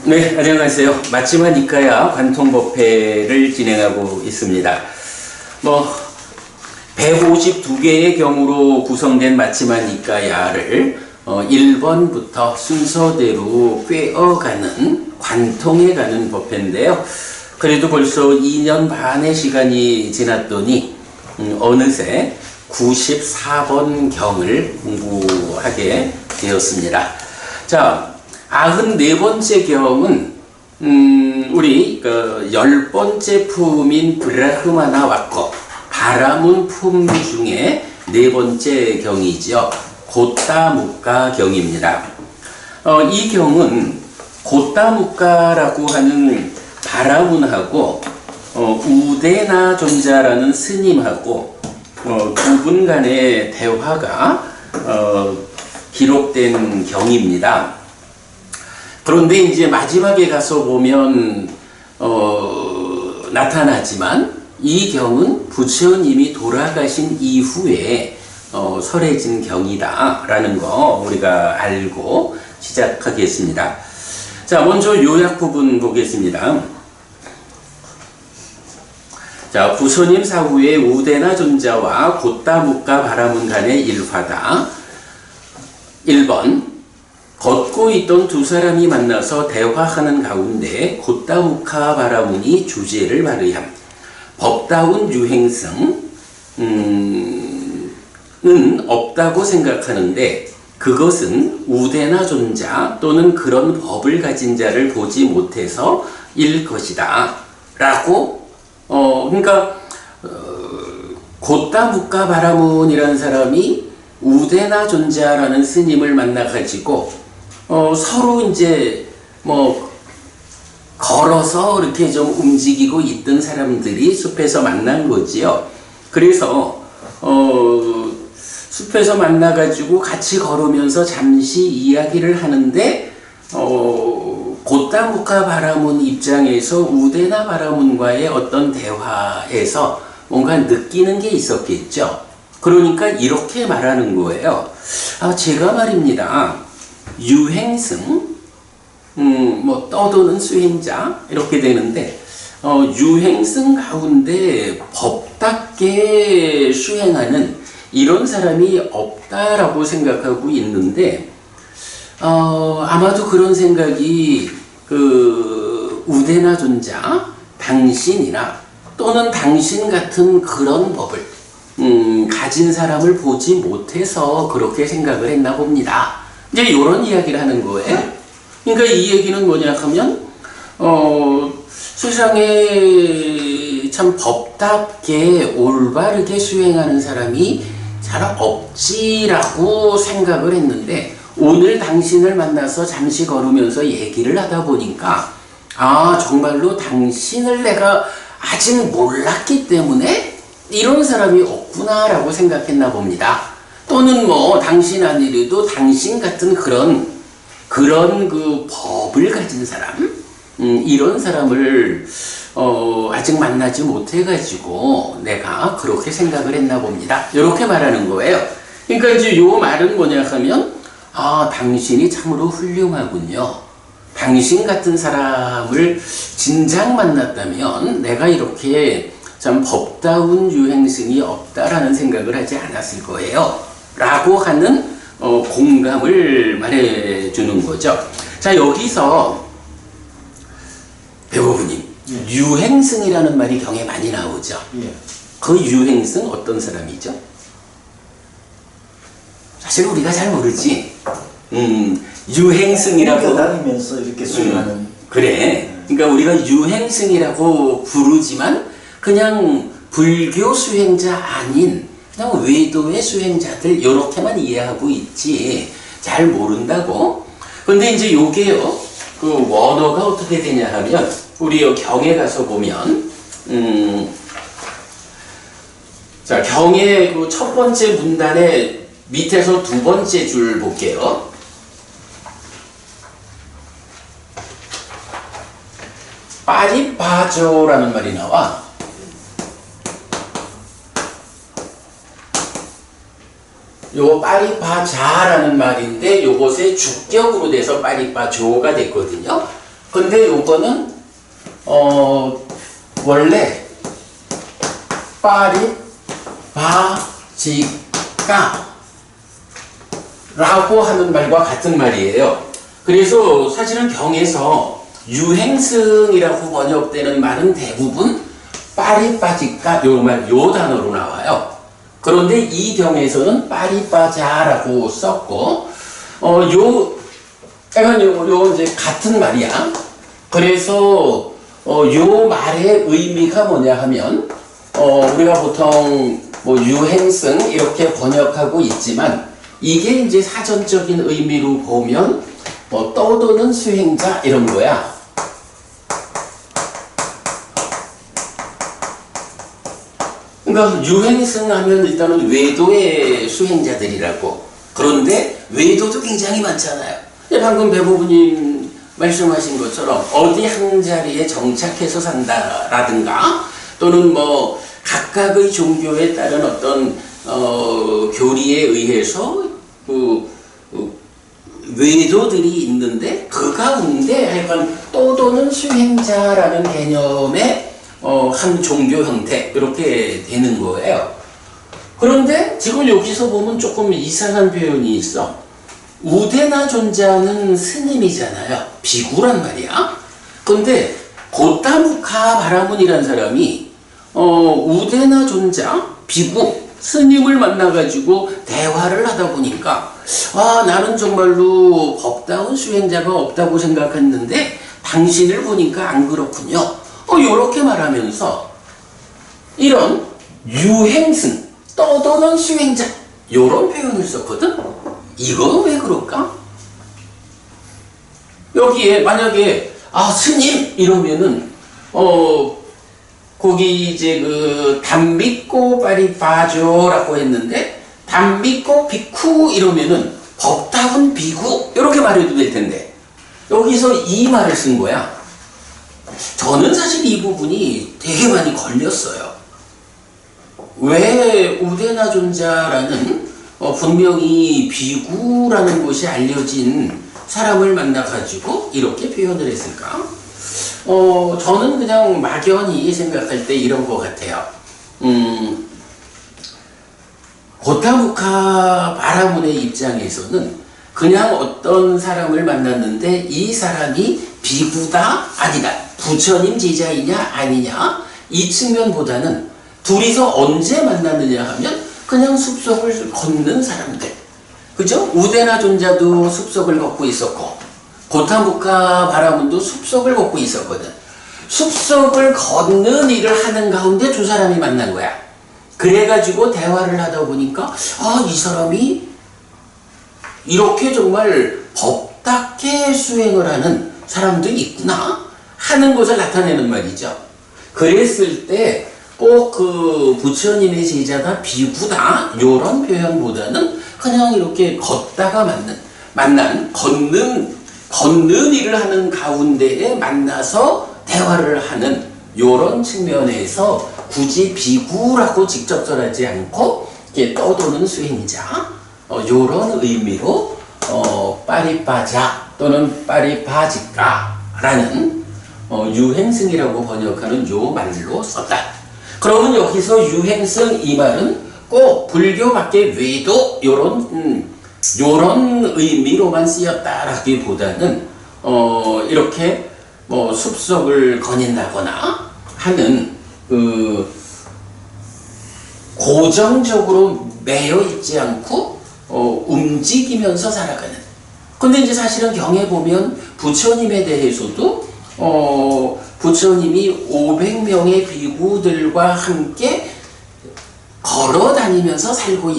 네, 안녕하세요. 맞지만 이까야 관통법회를 진행하고 있습니다. 152개의 경우로 구성된 맞지만 이까야를 1번부터 순서대로 꿰어가는, 관통해가는 법회인데요. 그래도 벌써 2년 반의 시간이 지났더니 어느새 94번 경을 공부하게 되었습니다. 자, 94번째 경은 우리 10번째 품인 브라흐마나 와커, 바라문 품 중에 4번째 경이죠. 고따무카 경입니다. 이 경은 고따무카라고 하는 바라문하고 우데나 존자라는 스님하고 두 분 간의 대화가 기록된 경입니다. 그런데 이제 마지막에 가서 보면 나타나지만 이 경은 부처님이 돌아가신 이후에 설해진 경이다 라는 거 우리가 알고 시작하겠습니다. 자, 먼저 요약 부분 보겠습니다. 자, 부처님 사후에 우데나 존자와 고따무카 바라문 간의 일화다. 1번, 걷고 있던 두 사람이 만나서 대화하는 가운데 고따무카 바라문이 주제를 발의함. 법다운 유행성은 없다고 생각하는데 그것은 우데나 존자 또는 그런 법을 가진 자를 보지 못해서 일 것이다 라고 그러니까 고따무카 바라문이라는 사람이 우데나 존자라는 스님을 만나가지고 서로 이제 걸어서 이렇게 좀 움직이고 있던 사람들이 숲에서 만난 거지요. 그래서 숲에서 만나가지고 같이 걸으면서 잠시 이야기를 하는데 고따무카 바라문 입장에서 우데나 바라문과의 어떤 대화에서 뭔가 느끼는 게 있었겠죠. 그러니까 이렇게 말하는 거예요. 제가 말입니다. 유행승, 떠도는 수행자 이렇게 되는데 유행승 가운데 법답게 수행하는 이런 사람이 없다라고 생각하고 있는데 아마도 그런 생각이 우데나 존자, 당신이나 또는 당신 같은 그런 법을 가진 사람을 보지 못해서 그렇게 생각을 했나 봅니다. 이제 이런 이야기를 하는 거예요. 그러니까 이 얘기는 뭐냐 하면 세상에 참 법답게 올바르게 수행하는 사람이 잘 없지라고 생각을 했는데 오늘 당신을 만나서 잠시 걸으면서 얘기를 하다 보니까 정말로 당신을 내가 아직 몰랐기 때문에 이런 사람이 없구나라고 생각했나 봅니다. 또는 당신 아니래도 당신 같은 그런 그 법을 가진 사람, 이런 사람을 아직 만나지 못해가지고 내가 그렇게 생각을 했나 봅니다. 이렇게 말하는 거예요. 그러니까 이제 요 말은 뭐냐 하면 당신이 참으로 훌륭하군요. 당신 같은 사람을 진작 만났다면 내가 이렇게 참 법다운 유행승이 없다라는 생각을 하지 않았을 거예요. 라고 하는 공감을 말해주는 거죠. 자, 여기서 배우부님, 유행승이라는 말이 경에 많이 나오죠. 그 유행승 어떤 사람이죠? 사실 우리가 잘 모르지. 유행승이라고 다니면서 이렇게 수행하는. 그래. 그러니까 우리가 유행승이라고 부르지만 그냥 불교 수행자 아닌 그냥 외도의 수행자들 이렇게만 이해하고 있지 잘 모른다고. 근데 이제 요게요, 그 원어가 어떻게 되냐 하면 우리 요 경에 가서 보면 자, 경의 그 첫 번째 문단의 밑에서 두 번째 줄 볼게요. 빠리빠조라는 말이 나와. 요 빠리빠자라는 말인데 요것의 주격으로 돼서 빠리빠조가 됐거든요. 근데 요거는 원래 파리 바지까 라고 하는 말과 같은 말이에요. 그래서 사실은 경에서 유행승이라고 번역되는 말은 대부분 파리빠지까 요 단어로 나와요. 그런데 이 경에서는 파리빠자라고 썼고 요 이제 같은 말이야. 그래서 요 말의 의미가 뭐냐 하면 우리가 보통 뭐 유행승 이렇게 번역하고 있지만 이게 이제 사전적인 의미로 보면 뭐 떠도는 수행자 이런 거야. 그러니까 유행승 하면 일단은 외도의 수행자들이라고. 그런데 외도도 굉장히 많잖아요. 방금 배부부님 말씀하신 것처럼 어디 한 자리에 정착해서 산다라든가 또는 뭐 각각의 종교에 따른 어떤 교리에 의해서 외도들이 있는데 그 가운데 약간 떠도는 수행자라는 개념의 한 종교 형태 이렇게 되는 거예요. 그런데 지금 여기서 보면 조금 이상한 표현이 있어. 우데나 존자는 스님이잖아요. 비구란 말이야. 근데 고타무카 바라문이라는 사람이 우데나 존자 비구 스님을 만나가지고 대화를 하다 보니까 나는 정말로 법다운 수행자가 없다고 생각했는데 당신을 보니까 안 그렇군요. 요렇게 말하면서 이런 유행승 떠도는 수행자 요런 표현을 썼거든. 이건 왜 그럴까? 여기에 만약에 스님 이러면은 거기 이제 그 담비꼬 파리파조라고 했는데 담비꼬 비쿠 이러면은 법다운 비구 이렇게 말해도 될 텐데 여기서 이 말을 쓴 거야. 저는 사실 이 부분이 되게 많이 걸렸어요. 왜 우데나 존자라는 분명히 비구라는 것이 알려진 사람을 만나가지고 이렇게 표현을 했을까? 저는 그냥 막연히 생각할 때 이런 것 같아요. 고타무카 바라문의 입장에서는 그냥 어떤 사람을 만났는데 이 사람이 비구다 아니다 부처님 제자이냐 아니냐 이 측면보다는 둘이서 언제 만났느냐 하면 그냥 숲속을 걷는 사람들, 그죠? 우데나 존자도 숲속을 걷고 있었고 고타무카 바라문도 숲속을 걷고 있었거든. 숲속을 걷는 일을 하는 가운데 두 사람이 만난 거야. 그래가지고 대화를 하다 보니까 이 사람이 이렇게 정말 법답게 수행을 하는 사람들이 있구나 하는 것을 나타내는 말이죠. 그랬을 때 꼭 그 부처님의 제자가 비구다 요런 표현보다는 그냥 이렇게 걷다가 만난 걷는 일을 하는 가운데에 만나서 대화를 하는 요런 측면에서 굳이 비구라고 직접 전하지 않고 이렇게 떠도는 수행자 요런 의미로 파리빠자 또는 파리바지까라는 유행승이라고 번역하는 요 말로 썼다. 그러면 여기서 유행승 이 말은 꼭 불교밖에 외도 요런 의미로만 쓰였다라기보다는 이렇게 뭐 숲속을 거닌다거나 하는 그 고정적으로 매여 있지 않고 움직이면서 살아가는. 근데 이제 사실은 경에 보면 부처님에 대해서도 부처님이 500명의 비구들과 함께 걸어 다니면서 살고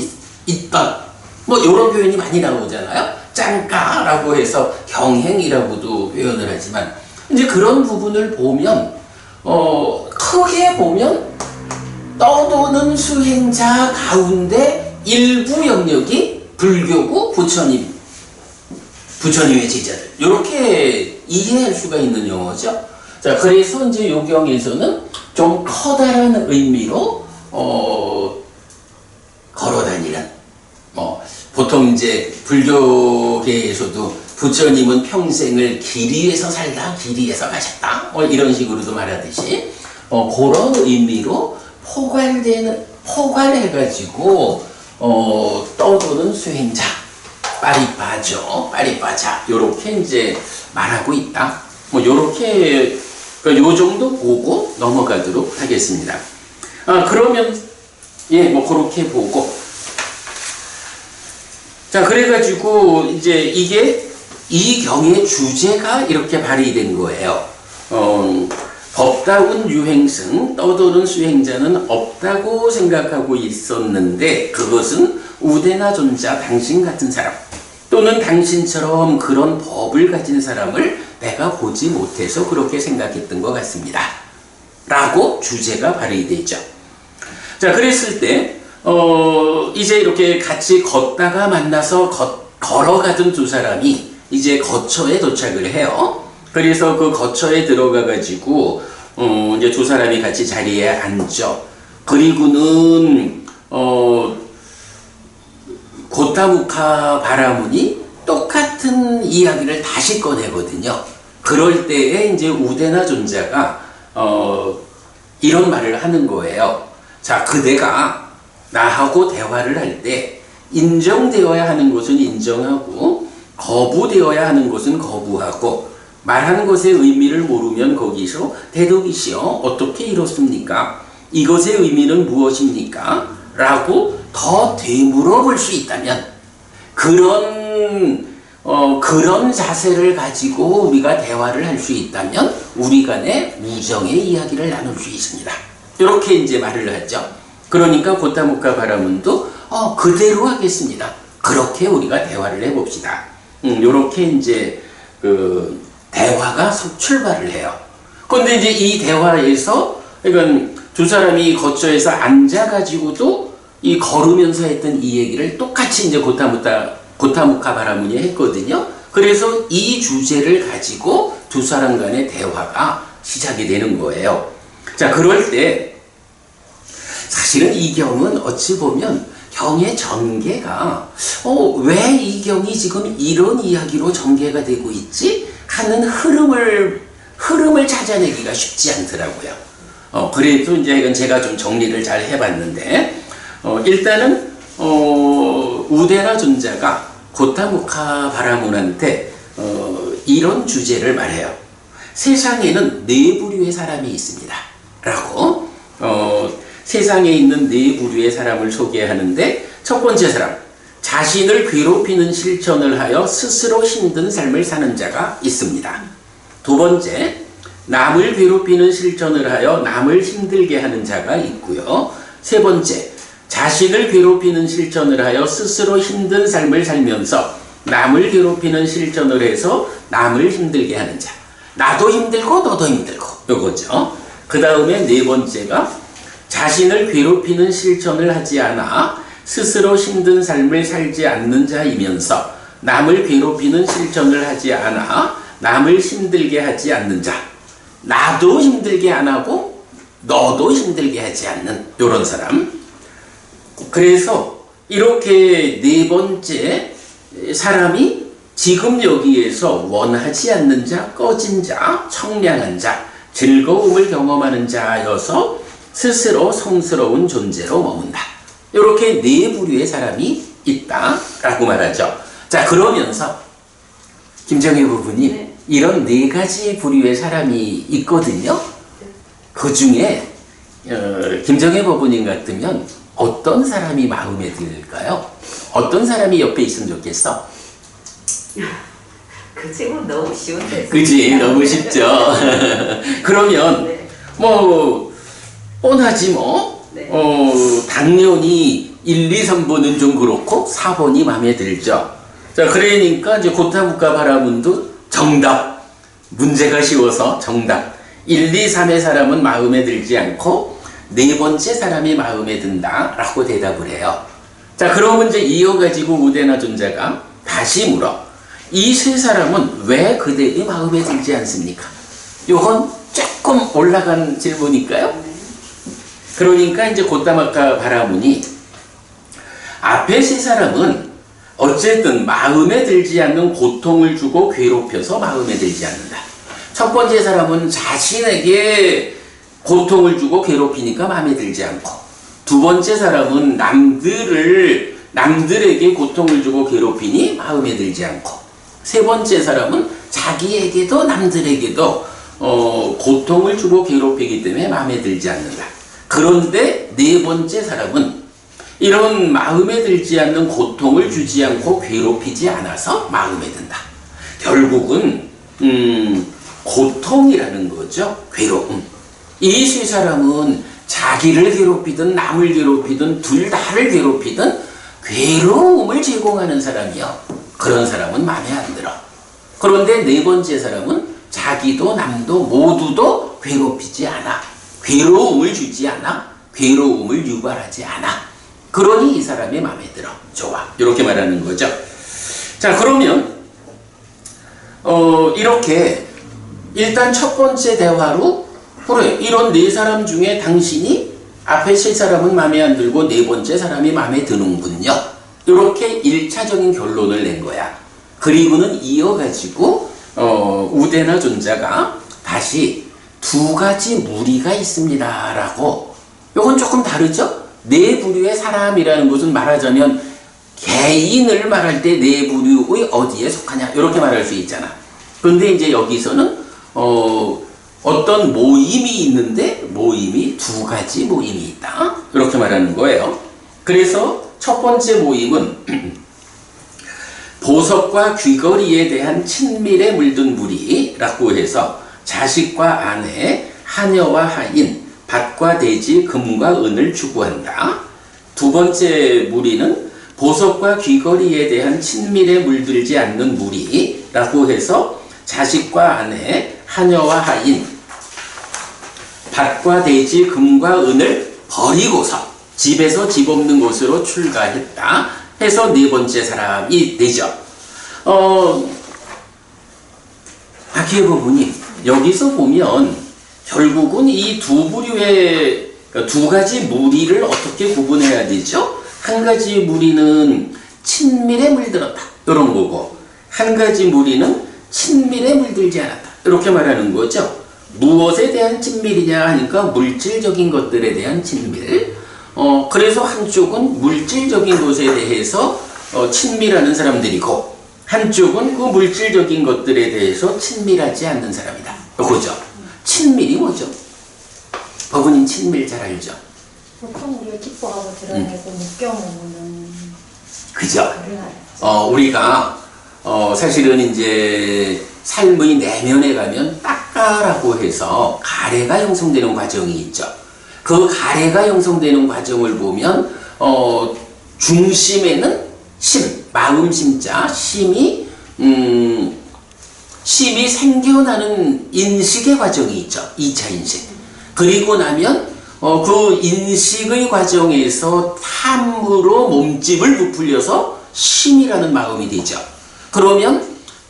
있던 뭐 이런 표현이 많이 나오잖아요. 짱까라고 해서 경행이라고도 표현을 하지만 이제 그런 부분을 보면 크게 보면 떠도는 수행자 가운데 일부 영역이 불교고 부처님의 제자들 이렇게 이해할 수가 있는 용어죠. 자, 그래서 이제 요경에서는 좀 커다란 의미로 걸어다니는 보통 이제 불교계에서도 부처님은 평생을 길이에서 살다 길이에서 가셨다 이런 식으로도 말하듯이 그런 의미로 포괄해가지고 떠도는 수행자 빠리빠자 요렇게 이제 말하고 있다. 요렇게 요 정도 보고 넘어가도록 하겠습니다. 그러면 그렇게 보고 자 그래가지고 이제 이게 이 경의 주제가 이렇게 발휘된 거예요. 법다운 유행승 떠도는 수행자는 없다고 생각하고 있었는데 그것은 우대나 존자 당신 같은 사람 또는 당신처럼 그런 법을 가진 사람을 내가 보지 못해서 그렇게 생각했던 것 같습니다. 라고 주제가 발휘되죠. 자 그랬을 때 이제 이렇게 같이 걷다가 만나서 걸어가던 두 사람이 이제 거처에 도착을 해요. 그래서 그 거처에 들어가 가지고 이제 두 사람이 같이 자리에 앉죠. 그리고는 고타무카 바라문이 똑같은 이야기를 다시 꺼내거든요. 그럴 때에 이제 우데나 존자가 이런 말을 하는 거예요. 자, 그대가 나하고 대화를 할 때 인정되어야 하는 것은 인정하고 거부되어야 하는 것은 거부하고 말하는 것의 의미를 모르면 거기서 대독이시여 어떻게 이렇습니까? 이것의 의미는 무엇입니까? 라고 더 되물어볼 수 있다면 그런 자세를 가지고 우리가 대화를 할 수 있다면 우리 간의 우정의 이야기를 나눌 수 있습니다. 이렇게 이제 말을 하죠. 그러니까 고타무카 바라문도 그대로 하겠습니다. 그렇게 우리가 대화를 해봅시다. 이렇게 이제 그 대화가 출발을 해요. 그런데 이제 이 대화에서 이건 두 사람이 거처에서 앉아가지고도 이 걸으면서 했던 이 얘기를 똑같이 이제 고타무카 바라문이 했거든요. 그래서 이 주제를 가지고 두 사람 간의 대화가 시작이 되는 거예요. 자, 그럴 때 사실은 이 경은 어찌 보면 경의 전개가 왜 이 경이 지금 이런 이야기로 전개가 되고 있지? 하는 흐름을 찾아내기가 쉽지 않더라고요. 그래도 이제 이건 제가 좀 정리를 잘 해봤는데 일단은 우데나 존자가 고타무카 바라문한테 이런 주제를 말해요. 세상에는 네 부류의 사람이 있습니다. 라고 세상에 있는 네 부류의 사람을 소개하는데 첫 번째 사람, 자신을 괴롭히는 실천을 하여 스스로 힘든 삶을 사는 자가 있습니다. 두 번째, 남을 괴롭히는 실천을 하여 남을 힘들게 하는 자가 있고요. 세 번째, 자신을 괴롭히는 실천을 하여 스스로 힘든 삶을 살면서 남을 괴롭히는 실천을 해서 남을 힘들게 하는 자. 나도 힘들고 너도 힘들고 요거죠. 그 다음에 네 번째가 자신을 괴롭히는 실천을 하지 않아 스스로 힘든 삶을 살지 않는 자이면서 남을 괴롭히는 실천을 하지 않아 남을 힘들게 하지 않는 자. 나도 힘들게 안 하고 너도 힘들게 하지 않는 요런 사람. 그래서 이렇게 네 번째 사람이 지금 여기에서 원하지 않는 자, 꺼진 자, 청량한 자, 즐거움을 경험하는 자여서 스스로 성스러운 존재로 머문다. 이렇게 네 부류의 사람이 있다라고 말하죠. 자, 그러면서 김정혜 부부님 이런 네 가지 부류의 사람이 있거든요. 그 중에 김정혜 부부님 같으면 어떤 사람이 마음에 들까요? 어떤 사람이 옆에 있으면 좋겠어? 그 질문 너무 쉬운데. 그치, 너무 쉽죠. 그러면 뭐 뻔하지 뭐. 당연히 1, 2, 3번은 좀 그렇고 4번이 마음에 들죠. 자, 그러니까 이제 고타무카 바라문도 정답. 문제가 쉬워서 정답. 1, 2, 3의 사람은 마음에 들지 않고 네 번째 사람이 마음에 든다라고 대답을 해요. 자, 그러면 이제 이어가지고 우데나 존자가 다시 물어. 이 세 사람은 왜 그대의 마음에 들지 않습니까? 요건 조금 올라간 질문일까요? 그러니까 이제 고타무카 바라문이 앞에 세 사람은 어쨌든 마음에 들지 않는 고통을 주고 괴롭혀서 마음에 들지 않는다. 첫 번째 사람은 자신에게 고통을 주고 괴롭히니까 마음에 들지 않고, 두 번째 사람은 남들에게 고통을 주고 괴롭히니 마음에 들지 않고, 세 번째 사람은 자기에게도 남들에게도 고통을 주고 괴롭히기 때문에 마음에 들지 않는다. 그런데 네 번째 사람은 이런 마음에 들지 않는 고통을 주지 않고 괴롭히지 않아서 마음에 든다. 결국은 고통이라는 거죠. 괴로움. 이 세 사람은 자기를 괴롭히든 남을 괴롭히든 둘 다를 괴롭히든 괴로움을 제공하는 사람이요. 그런 사람은 마음에 안 들어. 그런데 네 번째 사람은 자기도 남도 모두도 괴롭히지 않아. 괴로움을 주지 않아. 괴로움을 유발하지 않아. 그러니 이 사람이 마음에 들어. 좋아. 이렇게 말하는 거죠. 자, 그러면 이렇게 일단 첫 번째 대화로, 그래, 이런 네 사람 중에 당신이 앞에 세 사람은 마음에 안 들고 네 번째 사람이 마음에 드는군요. 이렇게 1차적인 결론을 낸 거야. 그리고는 이어가지고 우대나 존자가 다시 두 가지 무리가 있습니다 라고, 이건 조금 다르죠? 네 부류의 사람이라는 것은 말하자면 개인을 말할 때 네 부류의 어디에 속하냐 이렇게 말할 수 있잖아. 그런데 이제 여기서는 어떤 모임이 있는데 모임이 두 가지 모임이 있다 이렇게 말하는 거예요. 그래서 첫 번째 모임은 보석과 귀걸이에 대한 친밀에 물든 무리라고 해서 자식과 아내, 하녀와 하인, 밭과 대지, 금과 은을 추구한다. 두 번째 무리는 보석과 귀걸이에 대한 친밀에 물들지 않는 무리라고 해서 자식과 아내, 하녀와 하인, 밭과 대지, 금과 은을 버리고서 집에서 집 없는 곳으로 출가했다 해서 네 번째 사람이 되죠. 박희애 부부님, 여기서 보면 결국은 이 두 부류의 두 가지 무리를 어떻게 구분해야 되죠? 한 가지 무리는 친밀에 물들었다 이런 거고, 한 가지 무리는 친밀에 물들지 않았다 이렇게 말하는 거죠. 무엇에 대한 친밀이냐 하니까 물질적인 것들에 대한 친밀. 그래서 한쪽은 물질적인 것에 대해서 친밀하는 사람들이고, 한쪽은 그 물질적인 것들에 대해서 친밀하지 않는 사람이다. 그죠? 친밀이 뭐죠? 법은님 친밀 잘 알죠? 보통 우리가 기뻐하고 드러내고 묶여먹는 그죠? 글을 알죠. 우리가 사실은 이제 삶의 내면에 가면 딱가라고 해서 가래가 형성되는 과정이 있죠. 그 가래가 형성되는 과정을 보면 중심에는 심, 마음심자, 심이 생겨나는 인식의 과정이 있죠. 2차 인식. 그리고 나면 그 인식의 과정에서 탐으로 몸집을 부풀려서 심이라는 마음이 되죠. 그러면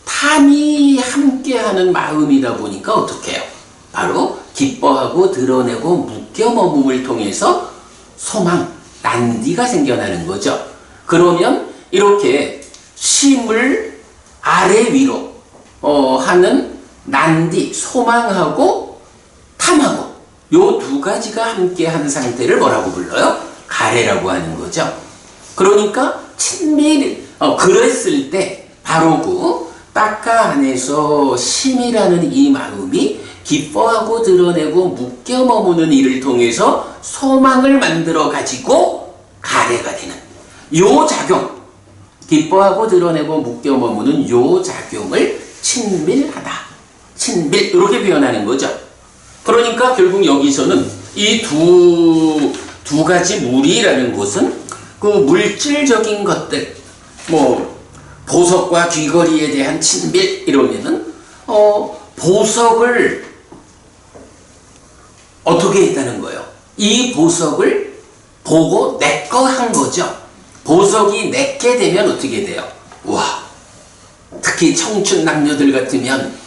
탐이 함께하는 마음이다 보니까 어떻게 해요? 바로 기뻐하고 드러내고 묶여 머금을 통해서 소망, 난디가 생겨나는 거죠. 그러면 이렇게 심을 아래 위로 하는 난디, 소망하고 탐하고 요 두 가지가 함께 한 상태를 뭐라고 불러요? 가래라고 하는 거죠. 그러니까 친밀, 그랬을 때 바로 그 딱가 안에서 심이라는 이 마음이 기뻐하고 드러내고 묶여 머무는 일을 통해서 소망을 만들어 가지고 가래가 되는 요 작용, 기뻐하고 드러내고 묶여 머무는 요 작용을 친밀하다, 친밀 이렇게 표현하는 거죠. 그러니까 결국 여기서는 이 두 가지 무리라는 것은 그 물질적인 것들, 뭐 보석과 귀걸이에 대한 친밀 이러면은 보석을 어떻게 했다는 거예요? 이 보석을 보고 내 거 한 거죠. 보석이 내게 되면 어떻게 돼요? 와, 특히 청춘 남녀들 같으면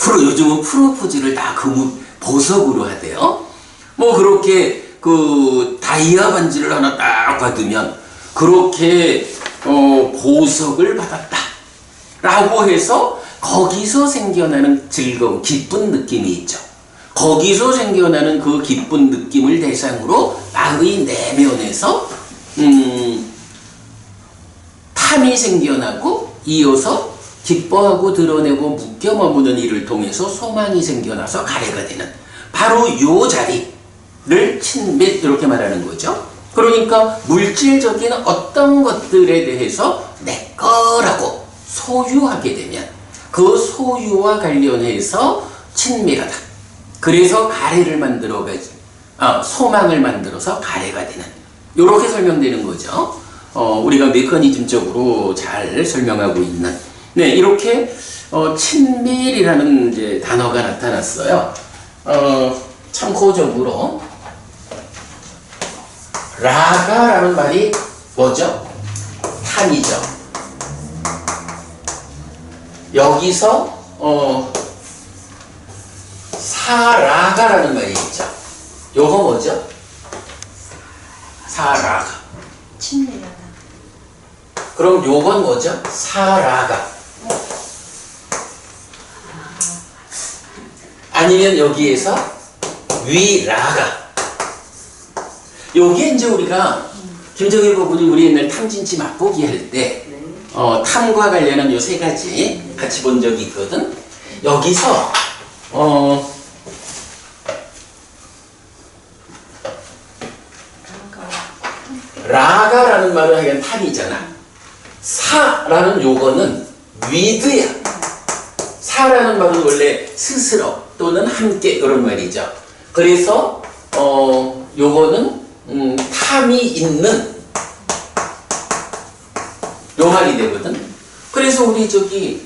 요즘은 프로포즈를 다 보석으로 하대요. 뭐 그렇게 그 다이아 반지를 하나 딱 받으면 그렇게 보석을 받았다 라고 해서 거기서 생겨나는 즐거움, 기쁜 느낌이 있죠. 거기서 생겨나는 그 기쁜 느낌을 대상으로 나의 내면에서 탐이 생겨나고 이어서 기뻐하고 드러내고 묶여 머무는 일을 통해서 소망이 생겨나서 가래가 되는 바로 요 자리를 친밀 이렇게 말하는 거죠. 그러니까 물질적인 어떤 것들에 대해서 내 거라고 소유하게 되면 그 소유와 관련해서 친밀하다. 그래서 가래를 만들어가지, 소망을 만들어서 가래가 되는. 이렇게 설명되는 거죠. 우리가 메커니즘적으로 잘 설명하고 있는. 네, 이렇게 친밀이라는 이제 단어가 나타났어요. 참고적으로 라가라는 말이 뭐죠? 탐이죠. 여기서 사라가라는 말이 있죠. 요거 뭐죠? 사라가. 친밀하다. 그럼 요건 뭐죠? 사라가. 아니면 여기에서 위라가. 요게 이제 우리가 김정일 부부님 우리 옛날 탐진치 맛보기 할 때 탐과 관련한 요 세 가지 같이 본 적이 있거든. 여기서 라가라는 말은 하여간 탐이잖아. 사라는 요거는 위드야. 사라는 말은 원래 스스로 또는 함께 그런 말이죠. 그래서 요거는 탐이 있는 요 말이 되거든. 그래서 우리 저기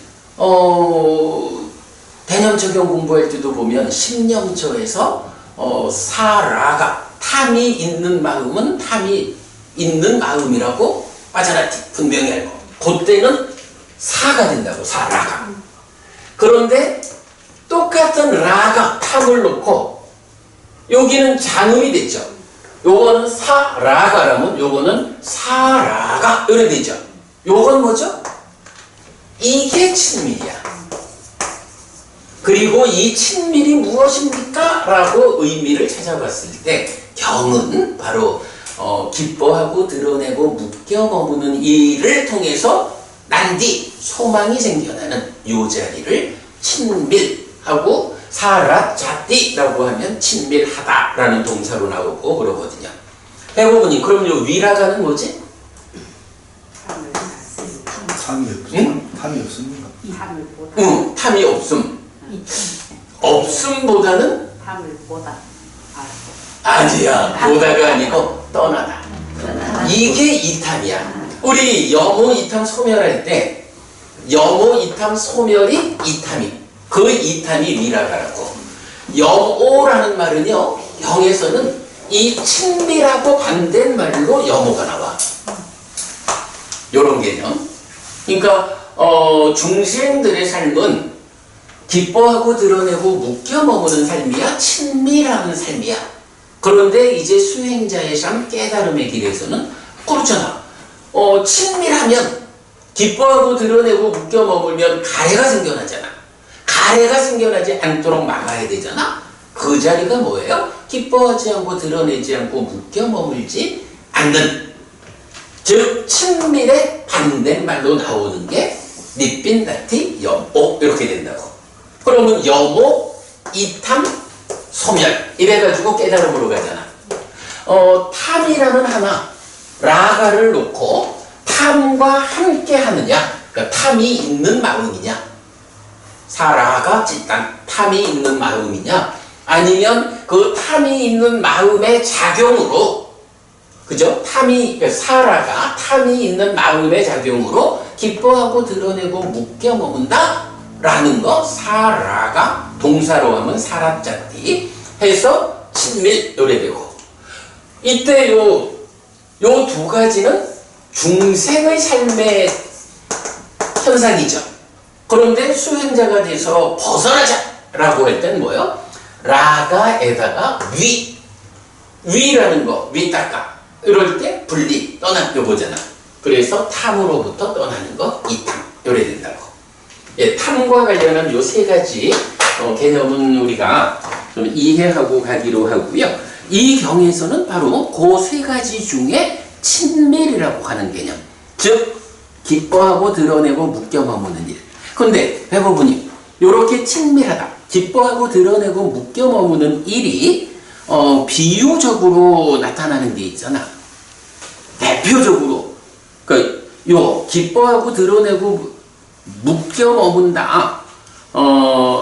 대념 적용 공부할 때도 보면 심령처에서 사라가 탐이 있는 마음은 탐이 있는 마음이라고 빠져나티 분명히 알고 그때는 사가 된다고 사라가. 그런데 똑같은 라가 탐을 놓고 여기는 장음이 됐죠. 요거는 사라가라면 요거는 사라가 이래 되죠. 요건 뭐죠? 이게 친밀이야. 그리고 이 친밀이 무엇입니까? 라고 의미를 찾아봤을 때 경은 바로 기뻐하고 드러내고 묶여 머무는 일을 통해서 난디 소망이 생겨나는 요 자리를 친밀하고 사라자띠라고 하면 친밀하다라는 동사로 나오고 그러거든요. 해보니 그럼 요 위라가는 뭐지? 탐이 없습니다. 응, 탐이 없음. 없음보다는 탐을 보다. 아니야. 보다가 아니고 떠나다. 이게 이탐이야. 우리 염호 이탐 소멸할 때 염호 이탐 소멸이 이탐이 그 이탐이 위라가라고. 염호라는 말은요 영에서는 이 친밀하고 반대말로 염호가 나와. 요런 개념. 그러니까 중생들의 삶은 기뻐하고 드러내고 묶여 머무는 삶이야 친밀한 삶이야. 그런데 이제 수행자의 삶 깨달음의 길에서는 그렇잖아. 친밀하면 기뻐하고 드러내고 묶여 머물면 가래가 생겨나잖아. 가래가 생겨나지 않도록 막아야 되잖아. 그 자리가 뭐예요? 기뻐하지 않고 드러내지 않고 묶여 머물지 않는, 즉 친밀의 반대말로 나오는 게 니빈다티 염오 이렇게 된다고. 그러면 염오 이탐 소멸 이래가지고 깨달음으로 가잖아. 탐이라는 하나 라가를 놓고 탐과 함께 하느냐, 그러니까 탐이 있는 마음이냐, 사라가 찐단 탐이 있는 마음이냐, 아니면 그 탐이 있는 마음의 작용으로, 그죠? 그러니까 사라가 탐이 있는 마음의 작용으로 기뻐하고 드러내고 묶여 머문다 라는 거, 사라가 동사로 하면 사라짜띠 해서 친밀 요래되고, 이때 요 두 가지는 중생의 삶의 현상이죠. 그런데 수행자가 돼서 벗어나자 라고 할 땐 뭐요? 라가에다가 위라는 거, 위따까 이럴 때 분리, 떠나요 보잖아. 그래서 탐으로부터 떠나는 거, 이탐. 요래 된다고. 예, 탐과 관련한 요 세 가지 개념은 우리가 좀 이해하고 가기로 하고요. 이 경에서는 바로 그 세 가지 중에 친밀이라고 하는 개념. 즉, 기뻐하고 드러내고 묶여 머무는 일. 그런데 대부분이 요렇게 친밀하다, 기뻐하고 드러내고 묶여 머무는 일이 비유적으로 나타나는 게 있잖아. 대표적으로 요 기뻐하고 드러내고 묶여 머문다.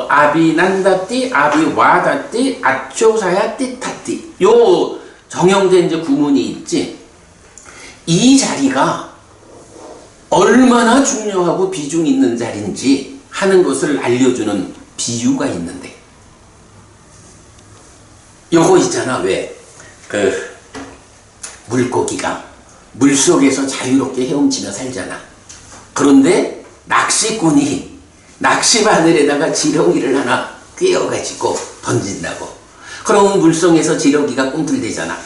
아비난다띠, 아비와다띠, 아쪼사야띠타띠. 요 정형된 이제 구문이 있지. 이 자리가 얼마나 중요하고 비중 있는 자리인지 하는 것을 알려주는 비유가 있는데, 요거 있잖아. 왜? 물고기가 물속에서 자유롭게 헤엄치며 살잖아. 그런데 낚시꾼이 낚시바늘에다가 지렁이를 하나 꿰어가지고 던진다고. 그럼 물속에서 지렁이가 꿈틀대잖아.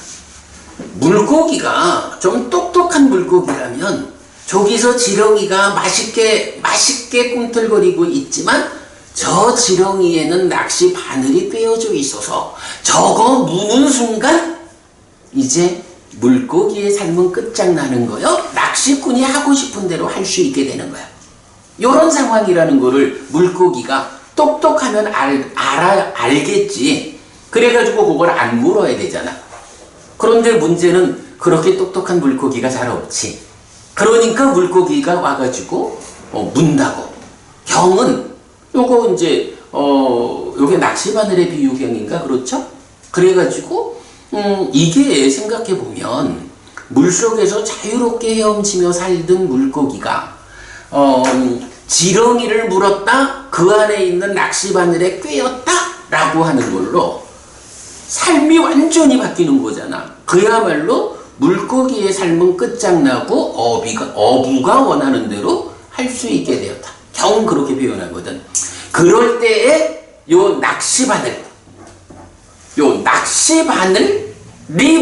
물고기가 좀 똑똑한 물고기라면 저기서 지렁이가 맛있게 꿈틀거리고 있지만 저 지렁이에는 낚시 바늘이 꿰어져 있어서 저거 무는 순간 이제 물고기의 삶은 끝장나는 거요. 낚시꾼이 하고 싶은 대로 할 수 있게 되는 거야. 요런 상황이라는 거를 물고기가 똑똑하면 알겠지. 그래가지고 그걸 안 물어야 되잖아. 그런데 문제는 그렇게 똑똑한 물고기가 잘 없지. 그러니까 물고기가 와가지고 문다고. 경은 요거 이제 요게 낚시바늘의 비유경인가 그렇죠? 그래가지고 이게 생각해보면 물속에서 자유롭게 헤엄치며 살던 물고기가 지렁이를 물었다, 그 안에 있는 낚시바늘에 꿰었다 라고 하는 걸로 삶이 완전히 바뀌는 거잖아. 그야말로 물고기의 삶은 끝장나고 어부가 원하는 대로 할 수 있게 되었다. 경 그렇게 표현하거든. 그럴 때에 요 낚시바늘이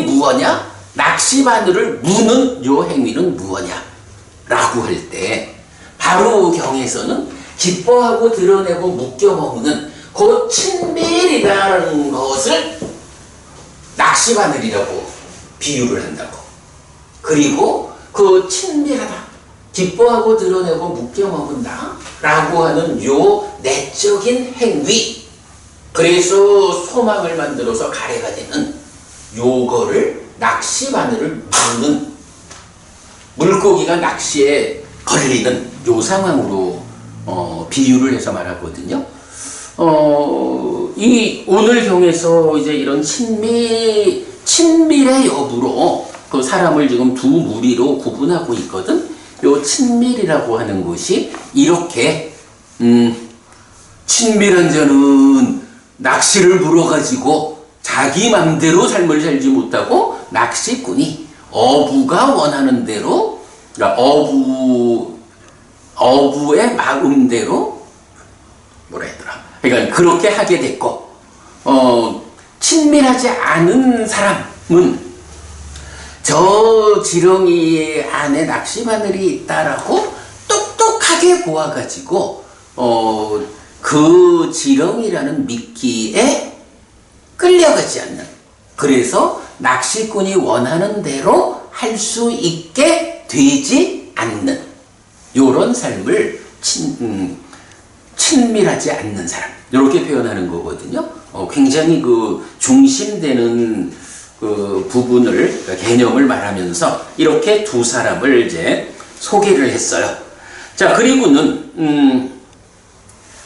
무엇냐? 낚시바늘을 무는 요 행위는 무엇냐? 라고 할 때 바로 경에서는 기뻐하고 드러내고 묶여 머무는 그 친밀이라는 것을 낚시바늘이라고 비유를 한다고. 그리고 그 친밀하다, 기뻐하고 드러내고 묶여 머문다 라고 하는 요 내적인 행위, 그래서 소망을 만들어서 가래가 되는 요거를 낚시바늘을 무는, 물고기가 낚시에 걸리는 요 상황으로 비유를 해서 말하거든요. 이 오늘 경에서 이제 이런 친밀의 여부로 그 사람을 지금 두 무리로 구분하고 있거든. 요 친밀이라고 하는 것이 이렇게 친밀한 자는 낚시를 물어가지고 자기 맘대로 삶을 살지 못하고 낚시꾼이 어부가 원하는 대로, 그러니까 어부의 마음대로 뭐라 했더라. 그러니까 그렇게 하게 됐고, 친밀하지 않은 사람은 저 지렁이 안에 낚시바늘이 있다라고 똑똑하게 보아가지고 그 지렁이라는 미끼에 끌려가지 않는, 그래서 낚시꾼이 원하는 대로 할 수 있게 되지 않는 요런 삶을 친밀하지 않는 사람, 이렇게 표현하는 거거든요. 굉장히 그 중심되는 그 부분을, 개념을 말하면서 이렇게 두 사람을 이제 소개를 했어요. 자, 그리고는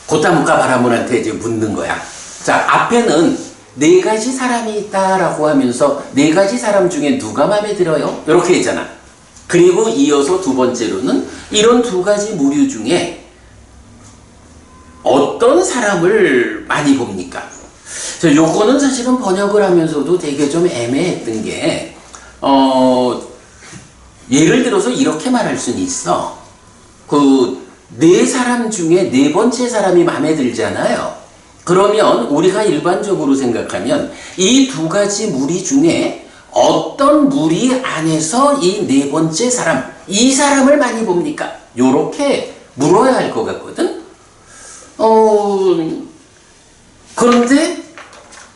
고타무카 바라문한테 이제 묻는 거야. 자, 앞에는 네 가지 사람이 있다라고 하면서 네 가지 사람 중에 누가 마음에 들어요? 이렇게 했잖아. 그리고 이어서 두 번째로는 이런 두 가지 무류 중에 어떤 사람을 많이 봅니까? 자, 요거는 사실은 번역을 하면서도 되게 좀 애매했던 게, 예를 들어서 이렇게 말할 수는 있어. 그 네 사람 중에 네 번째 사람이 마음에 들잖아요. 그러면 우리가 일반적으로 생각하면 이 두 가지 무리 중에 어떤 무리 안에서 이 네 번째 사람, 이 사람을 많이 봅니까? 요렇게 물어야 할 것 같거든. 그런데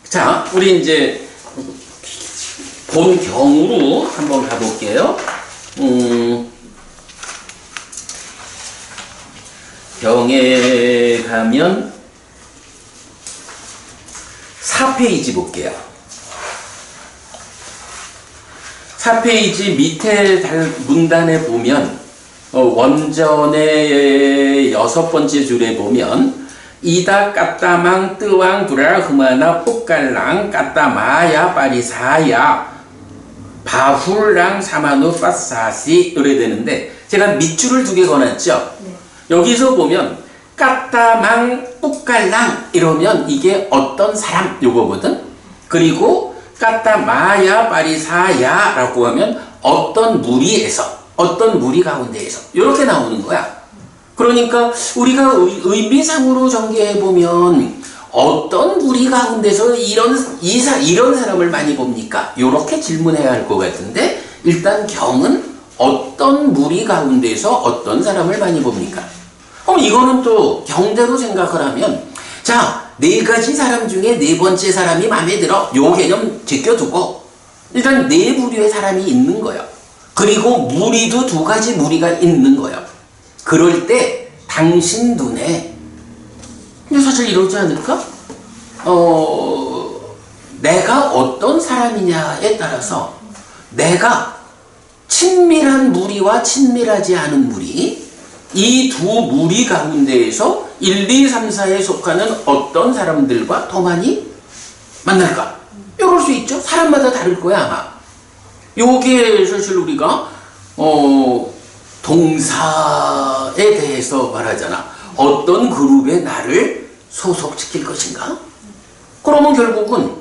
자, 우리 이제 본 경우로 한번 가볼게요. 경에 가면 4페이지 볼게요. 4페이지 밑에 문단에 보면 원전의 6번째 줄에 보면 이다 까따망 뜨왕 브라 흐마나 뿌깔랑 까따마야 빠리사야 바훌랑 사마누 빠사시 이래 되는데 제가 밑줄을 2개 거놨죠. 네. 여기서 보면 까따망 뿌깔랑 이러면 이게 어떤 사람 요거거든. 그리고 까따마야 빠리사야 라고 하면 어떤 무리에서, 어떤 무리 가운데에서 이렇게 나오는 거야. 그러니까 우리가 의미상으로 전개해보면 어떤 무리 가운데서 이런 사람을 많이 봅니까? 이렇게 질문해야 할 것 같은데 일단 경은 어떤 무리 가운데서 어떤 사람을 많이 봅니까? 이거는 또 경대로 생각을 하면 자, 4가지 사람 중에 4번째 사람이 마음에 들어. 요 개념 제껴두고 일단 4부류의 사람이 있는 거예요. 그리고 무리도 2가지 무리가 있는 거예요. 그럴 때 당신 눈에 근데 사실 이러지 않을까? 내가 어떤 사람이냐에 따라서 내가 친밀한 무리와 친밀하지 않은 무리 이 2 무리 가운데에서 1, 2, 3, 4에 속하는 어떤 사람들과 더 많이 만날까? 이럴 수 있죠. 사람마다 다를 거야 아마. 요게 사실 우리가 동사에 대해서 말하잖아. 어떤 그룹에 나를 소속시킬 것인가? 그러면 결국은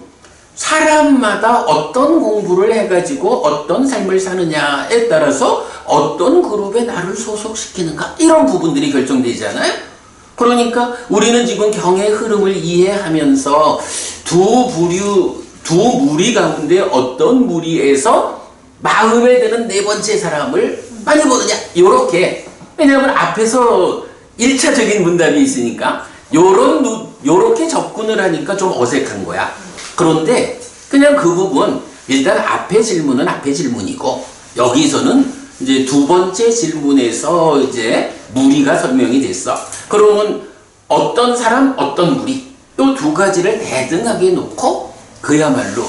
사람마다 어떤 공부를 해가지고 어떤 삶을 사느냐에 따라서 어떤 그룹에 나를 소속시키는가? 이런 부분들이 결정되잖아요. 그러니까 우리는 지금 경의 흐름을 이해하면서 두 무리 가운데 어떤 무리에서 마음에 드는 4번째 사람을 많이 보느냐? 요렇게. 왜냐하면 앞에서 1차적인 문답이 있으니까 요렇게 접근을 하니까 좀 어색한 거야. 그런데 그냥 그 부분 일단 앞에 질문은 앞에 질문이고 여기서는 이제 2번째 질문에서 이제 무리가 설명이 됐어. 그러면 어떤 사람, 어떤 무리 요 2가지를 대등하게 놓고 그야말로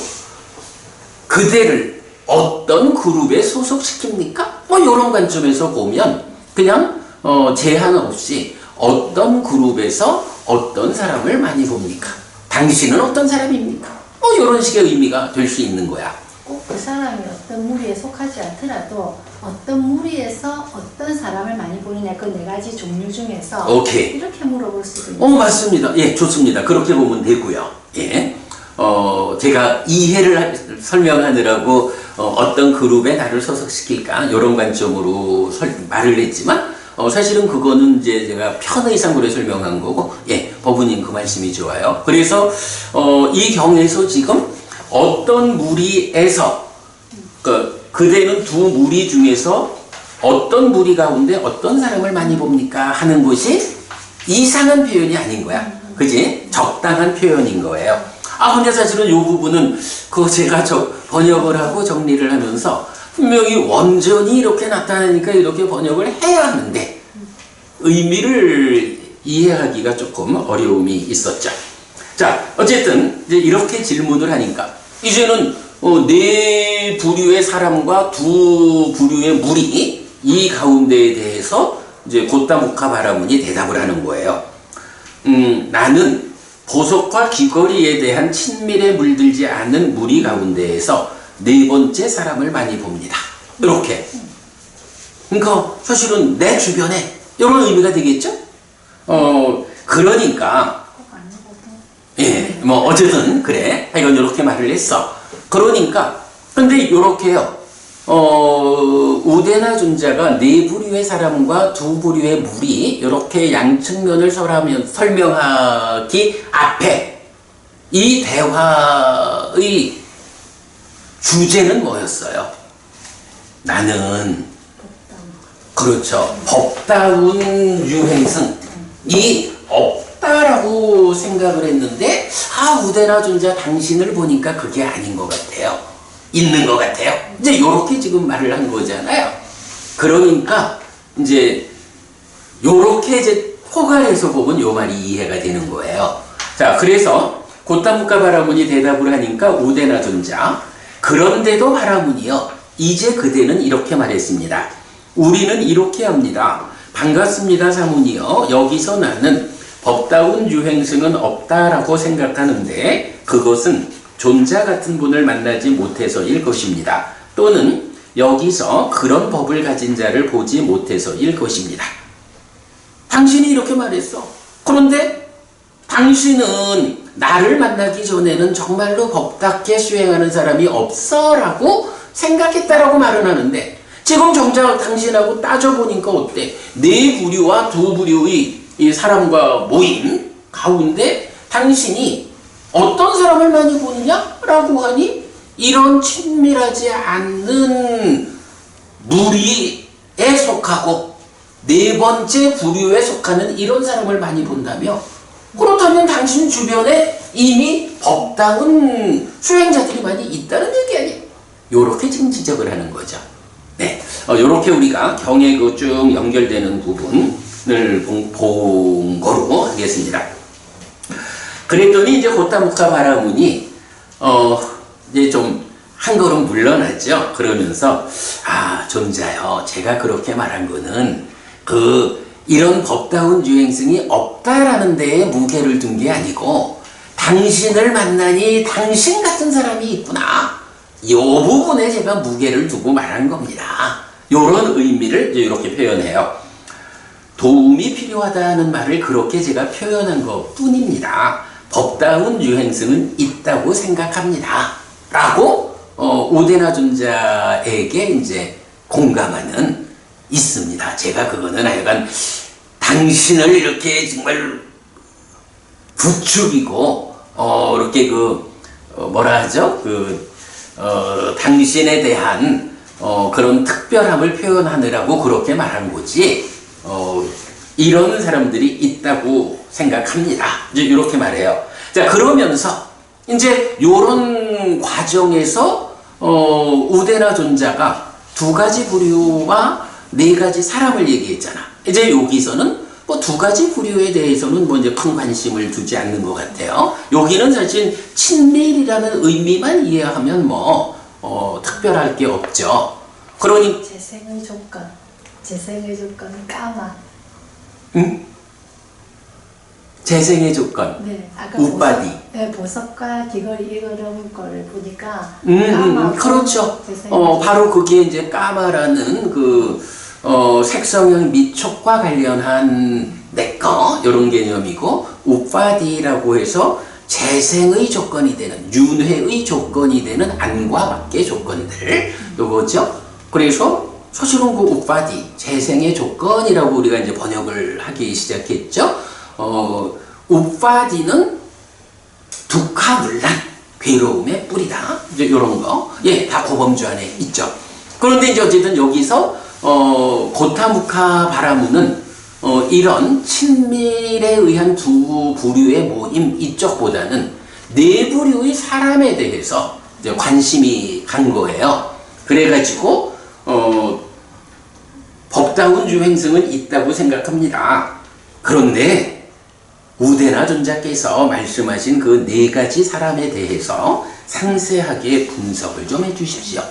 그대를 어떤 그룹에 소속시킵니까? 이런 관점에서 보면 그냥 제한 없이 어떤 그룹에서 어떤 사람을 많이 봅니까? 당신은 어떤 사람입니까? 이런 식의 의미가 될 수 있는 거야. 꼭 그 사람이 어떤 무리에 속하지 않더라도 어떤 무리에서 어떤 사람을 많이 보느냐 그 4가지 종류 중에서 오케이. 이렇게 물어볼 수도 있어요. 맞습니다. 예, 좋습니다. 그렇게 보면 되고요. 예. 제가 이해를 설명하느라고 어떤 그룹에 나를 소속시킬까 이런 관점으로 말을 했지만 사실은 그거는 이제 제가 편의상으로 설명한 거고 예, 법우님 그 말씀이 좋아요. 그래서 이 경에서 지금 어떤 무리에서 그대는 2 무리 중에서 어떤 무리 가운데 어떤 사람을 많이 봅니까? 하는 것이 이상한 표현이 아닌 거야. 그지? 적당한 표현인 거예요. 근데 사실은 이 부분은 제가 번역을 하고 정리를 하면서 분명히 원전이 이렇게 나타나니까 이렇게 번역을 해야 하는데 의미를 이해하기가 조금 어려움이 있었죠. 자, 어쨌든 이제 이렇게 질문을 하니까 이제는 4부류의 사람과 2 부류의 무리 이 가운데에 대해서 이제 고타무카 바라문이 대답을 하는 거예요. 나는 보석과 귀걸이에 대한 친밀에 물들지 않는 무리 가운데에서 4번째 사람을 많이 봅니다. 이렇게. 그러니까 사실은 내 주변에 이런 의미가 되겠죠? 그러니까 예, 어쨌든 그래. 이건 이렇게 말을 했어. 그러니까 근데 이렇게요. 우대나 존자가 4부류의 사람과 2부류의 무리 이렇게 양측면을 설명하기 앞에 이 대화의 주제는 뭐였어요? 나는 그렇죠. 법다운 유행승이 없다라고 생각을 했는데 우대나 존자 당신을 보니까 그게 아닌 것 같아요. 있는 것 같아요. 이제 이렇게 지금 말을 한 거잖아요. 그러니까 이제 요렇게 이제 포괄해서 보면 요 말이 이해가 되는 거예요. 자, 그래서 고타무카 바라문이 대답을 하니까 우대나 존자, 그런데도 바라문이요, 이제 그대는 이렇게 말했습니다. 우리는 이렇게 합니다. 반갑습니다, 사문이요. 여기서 나는 법다운 유행승은 없다라고 생각하는데 그것은 존자 같은 분을 만나지 못해서일 것입니다. 또는 여기서 그런 법을 가진 자를 보지 못해서일 것입니다. 당신이 이렇게 말했어. 그런데 당신은 나를 만나기 전에는 정말로 법답게 수행하는 사람이 없어 라고 생각했다라고 말은 하는데 지금 정작 당신하고 따져보니까 어때? 네 부류와 두 부류의 이 사람과 모임 가운데 당신이 어떤 사람을 많이 보느냐? 라고 하니 이런 친밀하지 않는 무리에 속하고 네 번째 부류에 속하는 이런 사람을 많이 본다며? 그렇다면 당신 주변에 이미 법당은 수행자들이 많이 있다는 얘기 아니에요? 요렇게 지금 지적을 하는 거죠. 네, 요렇게 우리가 경에 그 쭉 연결되는 부분을 본 거로 하겠습니다. 그랬더니 이제 고타무카 바라문이 이제 좀 한 걸음 물러났죠. 그러면서 존자요, 제가 그렇게 말한 거는 이런 법다운 유행승이 없다라는 데에 무게를 둔 게 아니고 당신을 만나니 당신 같은 사람이 있구나, 이 부분에 제가 무게를 두고 말한 겁니다. 이런 의미를 이렇게 표현해요. 도움이 필요하다는 말을 그렇게 제가 표현한 것 뿐입니다. 법다운 유행승은 있다고 생각합니다. 라고 우대나 존자에게 이제 공감하는 있습니다. 제가 그거는 하여간 당신을 이렇게 정말 부추기고 이렇게 뭐라 하죠? 당신에 대한 그런 특별함을 표현하느라고 그렇게 말한 거지, 이런 사람들이 있다고 생각합니다. 이제 이렇게 말해요. 자, 그러면서 이제 요런 과정에서 우대나 존자가 두 가지 부류와 네 가지 사람을 얘기했잖아. 이제 여기서는 뭐 두 가지 부류에 대해서는 뭐 이제 큰 관심을 두지 않는 것 같아요. 여기는 사실 친밀이라는 의미만 이해하면 뭐 특별할 게 없죠. 그러니 재생의 조건 까마. 응? 재생의 조건. 네, 아까 우빠디. 네, 보석과 귀걸이 이런 거를 보니까 까마. 그렇죠. 바로 그게 이제 까마라는 색성형 미촉과 관련한 내꺼 이런 개념이고, 우빠디라고 해서 재생의 조건이 되는, 윤회의 조건이 되는 안과 밖의 조건들 요거죠. 그래서 사실은 우빠디, 재생의 조건이라고 우리가 이제 번역을 하기 시작했죠. 우빠디는 두카물란, 괴로움의 뿌리다. 이제 요런 거. 예, 다 고범주 안에 있죠. 그런데 이제 어쨌든 여기서 고타무카 바라문은 이런 친밀에 의한 두 부류의 모임 이쪽보다는 네 부류의 사람에 대해서 이제 관심이 간 거예요. 그래가지고 법다운 유행승은 있다고 생각합니다. 그런데 우대나 존자께서 말씀하신 그 네 가지 사람에 대해서 상세하게 분석을 좀 해주십시오.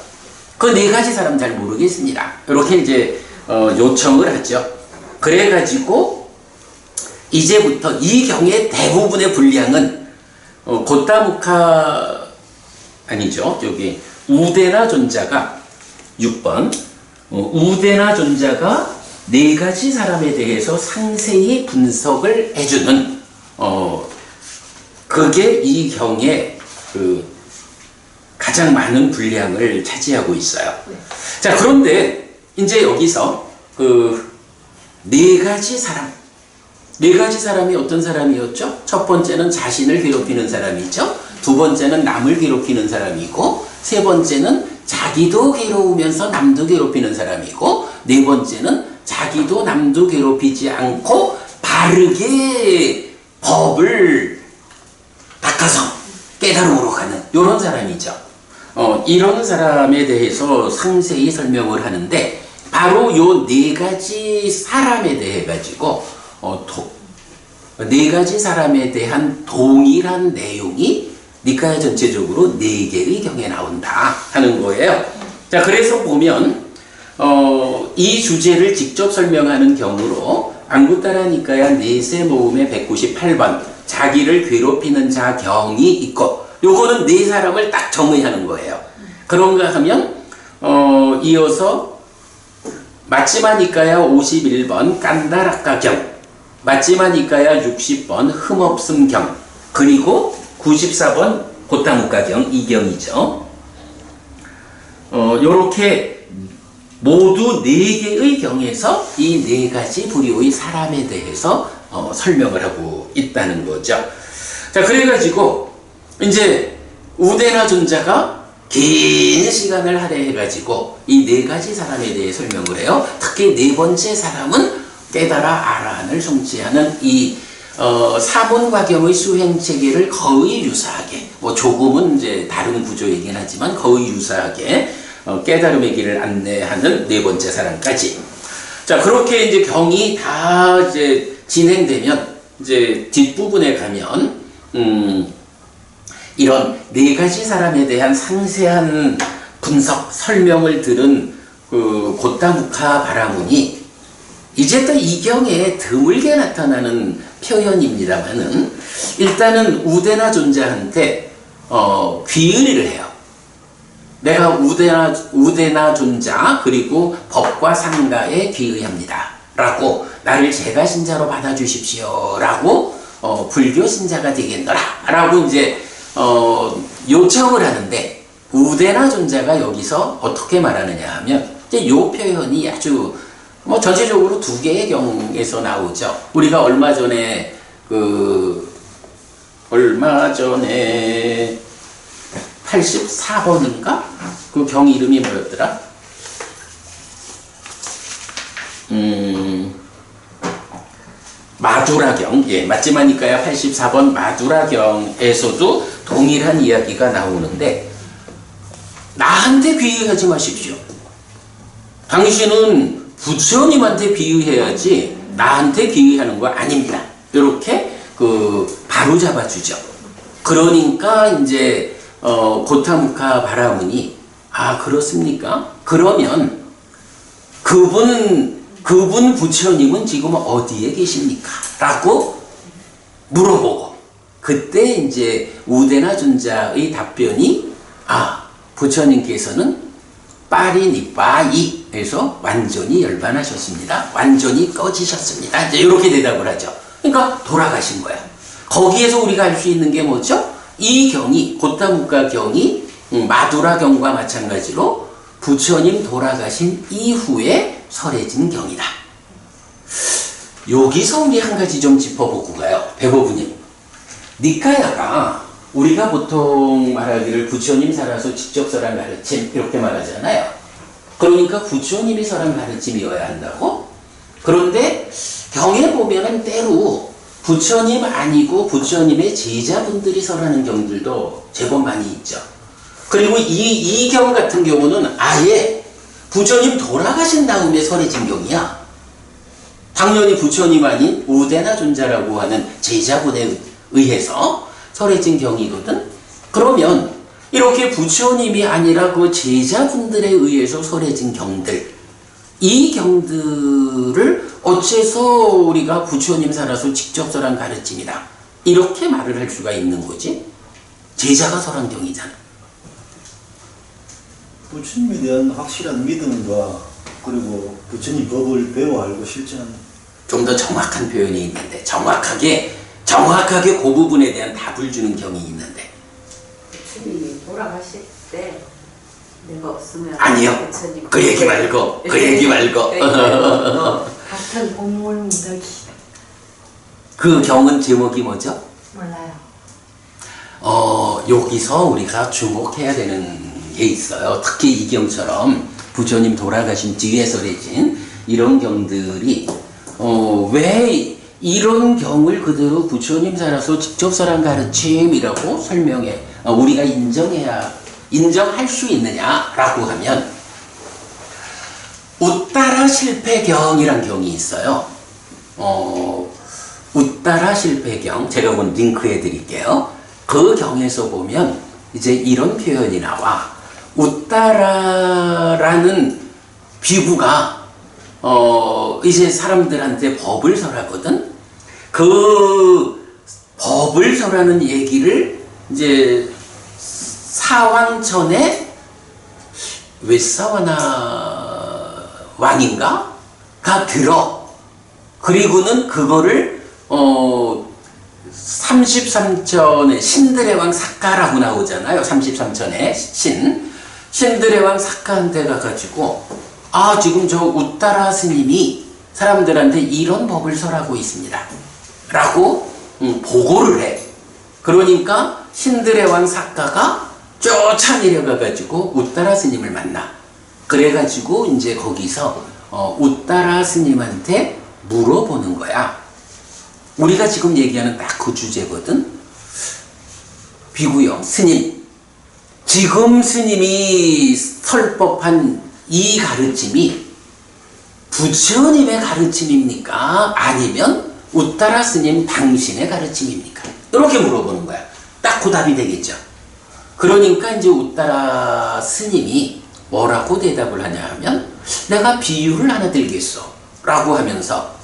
그 네 가지 사람 잘 모르겠습니다. 이렇게 이제 요청을 하죠. 그래가지고 이제부터 이 경의 대부분의 분량은 고타무카 아니죠. 여기 우대나 존자가 6번 우대나 존자가 네 가지 사람에 대해서 상세히 분석을 해주는 그게 이 경의 가장 많은 분량을 차지하고 있어요. 자, 그런데 이제 여기서 네 가지 사람, 네 가지 사람이 어떤 사람이었죠? 첫 번째는 자신을 괴롭히는 사람이죠. 두 번째는 남을 괴롭히는 사람이고, 세 번째는 자기도 괴로우면서 남도 괴롭히는 사람이고, 네 번째는 자기도 남도 괴롭히지 않고 바르게 법을 닦아서 깨달음으로 가는 이런 사람이죠. 이런 사람에 대해서 상세히 설명을 하는데, 바로 요 네 가지 사람에 대해 가지고 네 가지 사람에 대한 동일한 내용이 니까야 전체적으로 네 개의 경에 나온다 하는 거예요. 자, 그래서 보면 이 주제를 직접 설명하는 경우로 앙구타라 니까야 네세 모음의 198번 자기를 괴롭히는 자 경이 있고, 요거는 네 사람을 딱 정의하는 거예요. 그런가 하면 이어서 마찌마 니까야 51번 깐다라까 경, 마찌마 니까야 60번 흠없음 경, 그리고 94번 고타무카 경, 이 경이죠. 요렇게 모두 네 개의 경에서 이 네 가지 부류의 사람에 대해서 설명을 하고 있다는 거죠. 자, 그래가지고 이제 우데나 존자가 긴 시간을 할애해가지고 이 네 가지 사람에 대해 설명을 해요. 특히 네 번째 사람은 깨달아 아라한을 성취하는 이 사문과경의 수행 체계를 거의 유사하게, 뭐 조금은 이제 다른 구조이긴 하지만 거의 유사하게 깨달음의 길을 안내하는 네 번째 사람까지. 자, 그렇게 이제 경이 다 이제 진행되면 이제 뒷부분에 가면 이런 네 가지 사람에 대한 상세한 분석, 설명을 들은 그 고타무카 바라문이 이제 또 이 경에 드물게 나타나는 표현입니다만은, 일단은 우데나 존자한테 귀의를 해요. 내가 우데나 존자 그리고 법과 상가에 귀의합니다 라고, 나를 제가 신자로 받아주십시오 라고 불교 신자가 되겠노라 라고 이제 요청을 하는데, 우데나 존자가 여기서 어떻게 말하느냐 하면, 이제 요 표현이 아주 뭐 전체적으로 두 개의 경에서 나오죠. 우리가 얼마 전에 84번인가? 그 경 이름이 뭐였더라? 마두라경, 예, 마찌마 니까야 84번 마두라경에서도 동일한 이야기가 나오는데, 나한테 귀의하지 마십시오. 당신은 부처님한테 귀의해야지 나한테 귀의하는 거 아닙니다. 이렇게 바로 잡아주죠. 그러니까 이제 고타무카 바라문이, 아, 그렇습니까? 그러면 그분 부처님은 지금 어디에 계십니까? 라고 물어보고, 그때 이제 우데나 존자의 답변이, 아, 부처님께서는 빠리니빠이에서 완전히 열반하셨습니다. 완전히 꺼지셨습니다. 이제 이렇게 대답을 하죠. 그러니까 돌아가신 거야. 거기에서 우리가 알 수 있는 게 뭐죠? 이 경이, 고타무카 경이 마두라 경과 마찬가지로 부처님 돌아가신 이후에 설해진 경이다. 여기서 우리 한 가지 좀 짚어보고 가요. 배고프님. 니까야가 우리가 보통 말하기를 부처님 살아서 직접 설한 가르침 이렇게 말하잖아요. 그러니까 부처님이 설한 가르침이어야 한다고? 그런데 경에 보면은 때로 부처님 아니고 부처님의 제자분들이 설하는 경들도 제법 많이 있죠. 그리고 이 경 같은 경우는 아예 부처님 돌아가신 다음에 설해진 경이야. 당연히 부처님 아닌 우데나 존자라고 하는 제자분에 의해서 설해진 경이거든. 그러면 이렇게 부처님이 아니라 그 제자분들에 의해서 설해진 경들, 이 경들을 어째서 우리가 부처님 살아서 직접 설한 가르침이다 이렇게 말을 할 수가 있는 거지? 제자가 설한 경이잖아. 부처님에 대한 확실한 믿음과 그리고 부처님 법을 배워 알고 실천하는, 좀 더 정확한 표현이 있는데, 정확하게 그 부분에 대한 답을 주는 경이 있는데. 부처님이 돌아가실 때 내가 없으면 아니요. 부처님 그 얘기 말고. 같은 옥물 무더기. 그 경은 제목이 뭐죠? 몰라요. 여기서 우리가 주목해야 되는 게 있어요. 특히 이 경처럼 부처님 돌아가신 뒤에 설해진 이런 경들이 왜 이런 경을 그대로 부처님 살아서 직접 설한 가르침이라고 우리가 인정할 수 있느냐라고 하면 우따라 실패경이란 경이 있어요. 우따라 실패경 제가 오늘 링크해 드릴게요. 그 경에서 보면 이제 이런 표현이 나와. 우따라라는 비구가 이제 사람들한테 법을 설하거든. 그 법을 설하는 얘기를 이제 사왕천의 웨사와나 왕인가가 들어. 그리고는 그거를 33천의 신들의 왕 사카라고 나오잖아요. 33천의 신들의 왕 사카한테 가가지고 지금 저 우따라 스님이 사람들한테 이런 법을 설하고 있습니다 라고 보고를 해. 그러니까 신들의 왕 사카가 쫓아내려가가지고 우따라 스님을 만나. 그래가지고 이제 거기서 우따라 스님한테 물어보는 거야. 우리가 지금 얘기하는 딱 그 주제거든. 비구형 스님, 지금 스님이 설법한 이 가르침이 부처님의 가르침입니까? 아니면 우따라 스님 당신의 가르침입니까? 이렇게 물어보는 거야. 딱 그 답이 되겠죠. 그러니까 이제 우따라 스님이 뭐라고 대답을 하냐 하면 내가 비유를 하나 들겠어 라고 하면서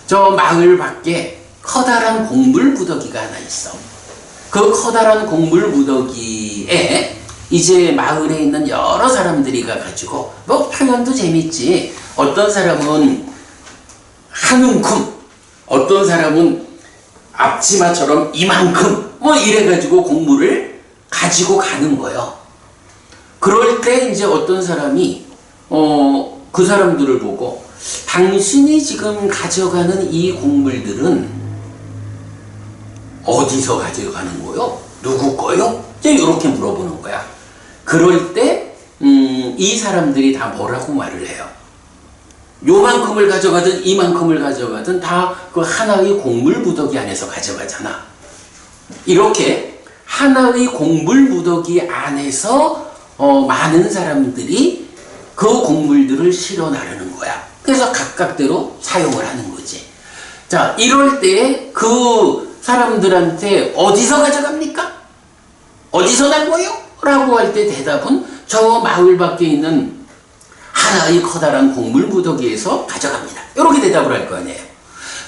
저 마을 밖에 커다란 곡물 무더기가 하나 있어. 그 커다란 곡물 무더기에 이제 마을에 있는 여러 사람들이 가가지고 뭐 표현도 재밌지. 어떤 사람은 한 움큼, 어떤 사람은 앞치마처럼 이만큼 뭐 이래가지고 곡물을 가지고 가는 거예요. 그럴 때 이제 어떤 사람이 그 사람들을 보고 당신이 지금 가져가는 이 곡물들은 어디서 가져가는 거요? 누구 거요? 이제 이렇게 물어보는 거야. 그럴 때 이 사람들이 다 뭐라고 말을 해요? 요만큼을 가져가든 이만큼을 가져가든 다 그 하나의 곡물 무더기 안에서 가져가잖아. 이렇게 하나의 곡물 무더기 안에서 많은 사람들이 그 곡물들을 실어 나르는 거야. 그래서 각각대로 사용을 하는 거지. 자, 이럴 때 그 사람들한테 어디서 가져갑니까? 어디서 난 거요? 라고 할 때 대답은 저 마을 밖에 있는 하나의 커다란 곡물 무더기에서 가져갑니다. 이렇게 대답을 할 거 아니에요.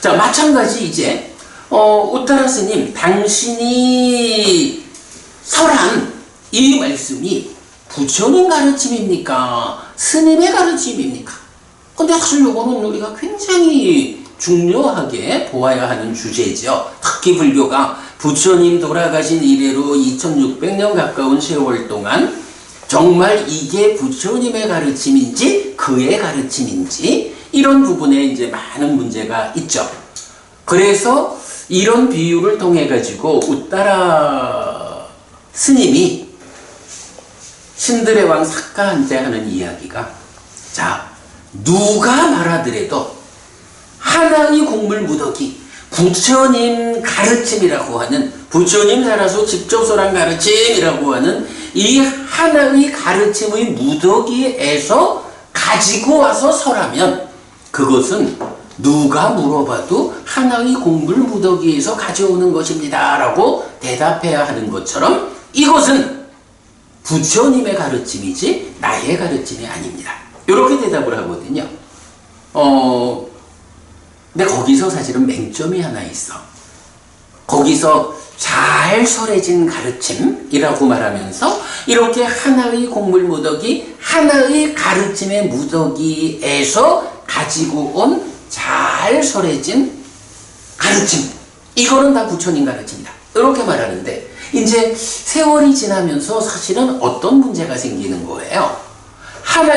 자, 마찬가지 이제 우따라 스님 당신이 설한 이 말씀이 부처님 가르침입니까? 스님의 가르침입니까? 근데 사실 이거는 우리가 굉장히 중요하게 보아야 하는 주제죠. 특히 불교가 부처님 돌아가신 이래로 2600년 가까운 세월 동안 정말 이게 부처님의 가르침인지 그의 가르침인지 이런 부분에 이제 많은 문제가 있죠. 그래서 이런 비유를 통해 가지고 우따라 스님이 신들의 왕 사카한테 하는 이야기가, 자, 누가 말하더라도 하나의 곡물 무더기, 부처님 가르침이라고 하는, 부처님 살아서 직접 설한 가르침이라고 하는 이 하나의 가르침의 무더기에서 가지고 와서 설하면 그것은 누가 물어봐도 하나의 곡물 무더기에서 가져오는 것입니다 라고 대답해야 하는 것처럼 이것은 부처님의 가르침이지 나의 가르침이 아닙니다. 이렇게 대답을 하거든요. 근데 거기서 사실은 맹점이 하나 있어. 거기서 잘 설해진 가르침이라고 말하면서 이렇게 하나의 곡물 무더기, 하나의 가르침의 무더기에서 가지고 온 잘 설해진 가르침, 이거는 다 부처님 가르침이다. 이렇게 말하는데 이제 세월이 지나면서 사실은 어떤 문제가 생기는 거예요.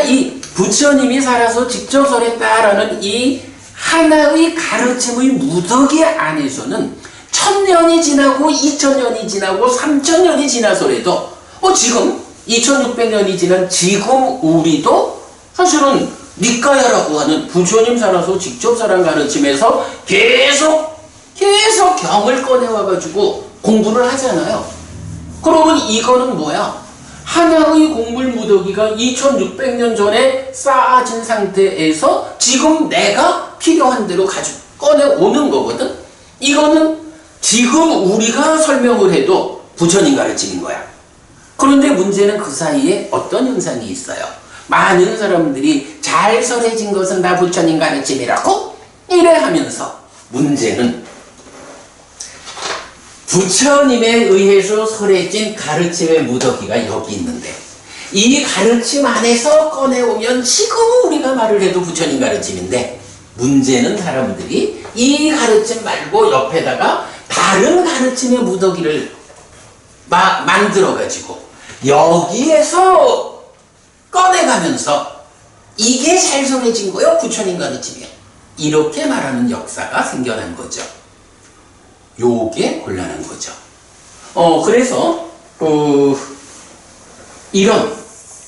이 부처님이 살아서 직접 설했다라는 이 하나의 가르침의 무더기 안에서는 1000년이 지나고 2000년이 지나고 3000년이 지나서라도 지금 2600년이 지난 지금 우리도 사실은 니까야라고 하는 부처님 살아서 직접 살한 가르침에서 계속 경을 꺼내와가지고 공부를 하잖아요. 그러면 이거는 뭐야? 하나의 곡물 무더기가 2600년 전에 쌓아진 상태에서 지금 내가 필요한 대로 꺼내오는 거거든? 이거는 지금 우리가 설명을 해도 부처님 가르침인 거야. 그런데 문제는 그 사이에 어떤 현상이 있어요. 많은 사람들이 잘 설해진 것은 다 부처님 가르침이라고 이래 하면서 문제는 부처님에 의해서 설해진 가르침의 무더기가 여기 있는데 이 가르침 안에서 꺼내오면 지금 우리가 말을 해도 부처님 가르침인데 문제는 사람들이 이 가르침 말고 옆에다가 다른 가르침의 무더기를 만들어가지고 여기에서 꺼내가면서 이게 잘 설해진 거요? 부처님 가르침이야. 이렇게 말하는 역사가 생겨난 거죠. 요게 곤란한 거죠. 그래서 이런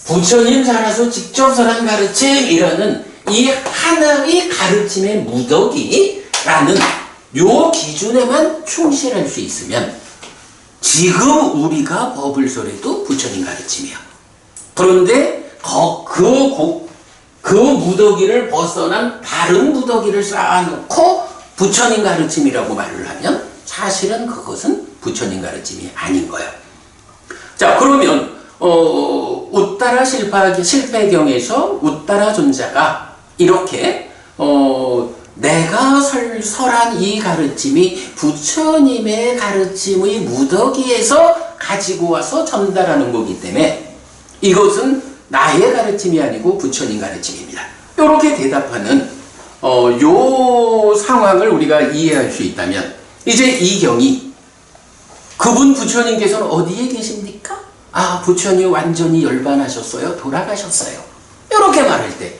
부처님 살아서 직접 설한 가르침이라는 이 하나의 가르침의 무더기라는 요 기준에만 충실할 수 있으면 지금 우리가 법을 설해도 부처님 가르침이야. 그런데 그 무더기를 벗어난 다른 무더기를 쌓아놓고 부처님 가르침이라고 말을 하면 사실은 그것은 부처님 가르침이 아닌 거예요. 자, 그러면 우따라 실패경에서 우따라 존자가 이렇게 내가 설한 이 가르침이 부처님의 가르침의 무더기에서 가지고 와서 전달하는 거기 때문에 이것은 나의 가르침이 아니고 부처님 가르침입니다. 이렇게 대답하는 요 상황을 우리가 이해할 수 있다면 이제 이 경이 그분 부처님께서는 어디에 계십니까? 아, 부처님 완전히 열반하셨어요. 돌아가셨어요. 이렇게 말할 때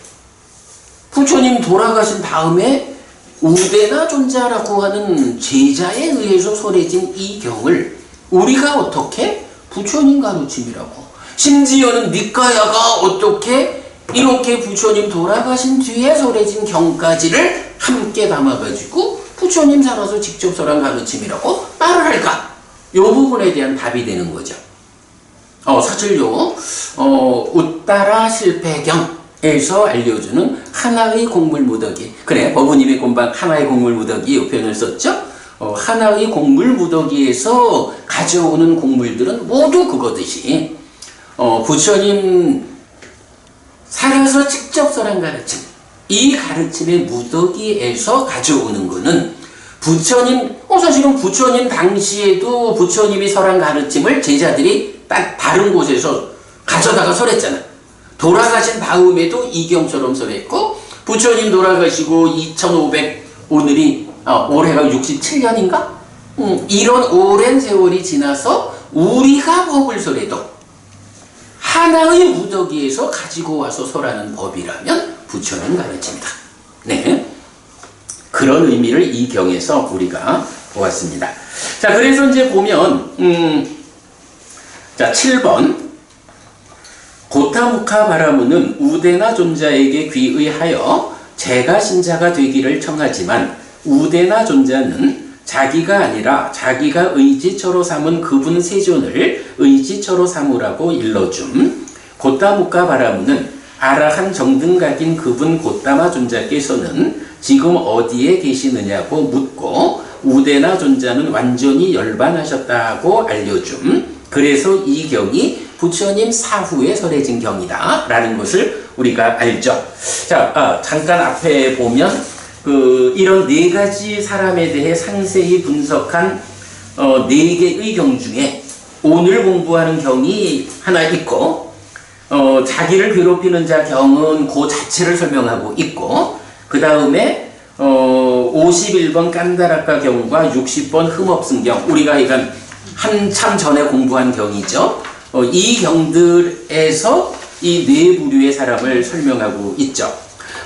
부처님 돌아가신 다음에 우대나 존자라고 하는 제자에 의해서 설해진 이 경을 우리가 어떻게 부처님 가르침이라고 심지어는 니까야가 어떻게 이렇게 부처님 돌아가신 뒤에 설해진 경까지를 함께 담아가지고 부처님 살아서 직접 설한 가르침이라고 말을 할까? 요 부분에 대한 답이 되는 거죠. 사실요, 우따라 실패경에서 알려주는 하나의 곡물 무더기. 그래, 법우님이 금방 하나의 곡물 무더기 이 표현을 썼죠? 하나의 곡물 무더기에서 가져오는 곡물들은 모두 그거듯이, 부처님 살아서 직접 설한 가르침, 이 가르침의 무더기에서 가져오는 거는 부처님, 사실은 부처님 당시에도 부처님이 설한 가르침을 제자들이 딱 다른 곳에서 가져다가 설했잖아. 돌아가신 다음에도 이경처럼 설했고, 부처님 돌아가시고 2500, 올해가 67년인가? 이런 오랜 세월이 지나서 우리가 법을 설해도 하나의 무더기에서 가지고 와서 설하는 법이라면 부처님 가르침이다. 네. 그런 의미를 이 경에서 우리가 보았습니다. 자, 그래서 이제 보면, 자, 7번. 고타무카 바라무는 우데나 존자에게 귀의하여 제가 신자가 되기를 청하지만 우데나 존자는 자기가 아니라 자기가 의지처로 삼은 그분 세존을 의지처로 삼으라고 일러줌. 고타무카 바라무는 아라한 정등각인 그분 고타마 존자께서는 지금 어디에 계시느냐고 묻고 우데나 존자는 완전히 열반하셨다고 알려줌. 그래서 이 경이 부처님 사후에 설해진 경이다 라는 것을 우리가 알죠. 자, 잠깐 앞에 보면 이런 네 가지 사람에 대해 상세히 분석한 네 개의 경 중에 오늘 공부하는 경이 하나 있고, 자기를 괴롭히는 자 경은 그 자체를 설명하고 있고, 그 다음에 51번 깐다라카 경과 60번 흠없음 경, 우리가 이건 한참 전에 공부한 경이죠. 이 경들에서 이 네 부류의 사람을 설명하고 있죠.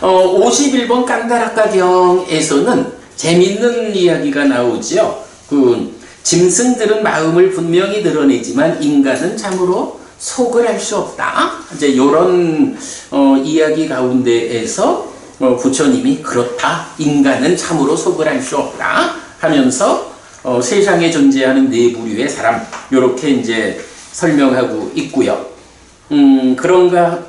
51번 깐다라카 경에서는 재밌는 이야기가 나오죠. 짐승들은 마음을 분명히 드러내지만 인간은 참으로 속을 할 수 없다. 이제 이런 이야기 가운데에서 부처님이 그렇다. 인간은 참으로 속을 할 수 없다. 하면서 세상에 존재하는 네 부류의 사람 이렇게 이제 설명하고 있고요. 그런가.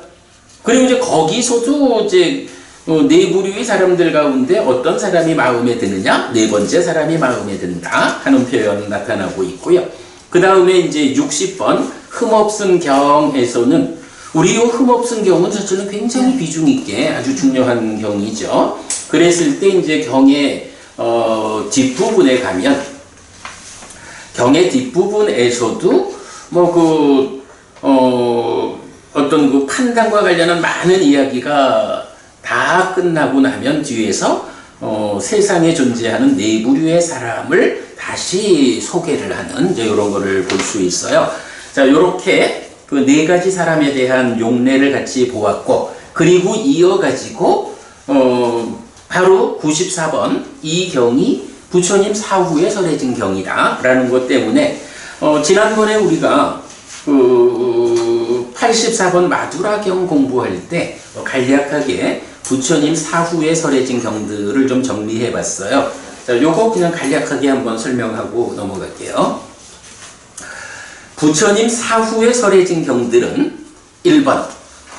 그리고 이제 거기서도 이제 네 부류의 사람들 가운데 어떤 사람이 마음에 드느냐? 네 번째 사람이 마음에 든다 하는 표현 나타나고 있고요. 그 다음에 이제 60번 흠없은 경에서는 우리 이 흠없은 경은 사실은 굉장히 비중 있게 아주 중요한 경이죠. 그랬을 때 이제 경의 뒷부분에 가면 경의 뒷부분에서도 어떤 그 판단과 관련한 많은 이야기가 다 끝나고 나면 뒤에서 세상에 존재하는 네 부류의 사람을 다시 소개를 하는 이제 이런 거를 볼 수 있어요. 자, 이렇게 그 네 가지 사람에 대한 용례를 같이 보았고, 그리고 이어가지고 바로 94번 이 경이 부처님 사후에 설해진 경이다라는 것 때문에 지난번에 우리가 84번 마두라경 공부할 때 간략하게 부처님 사후에 설해진 경들을 좀 정리해 봤어요. 자, 요거 그냥 간략하게 한번 설명하고 넘어갈게요. 부처님 사후에 설해진 경들은 1번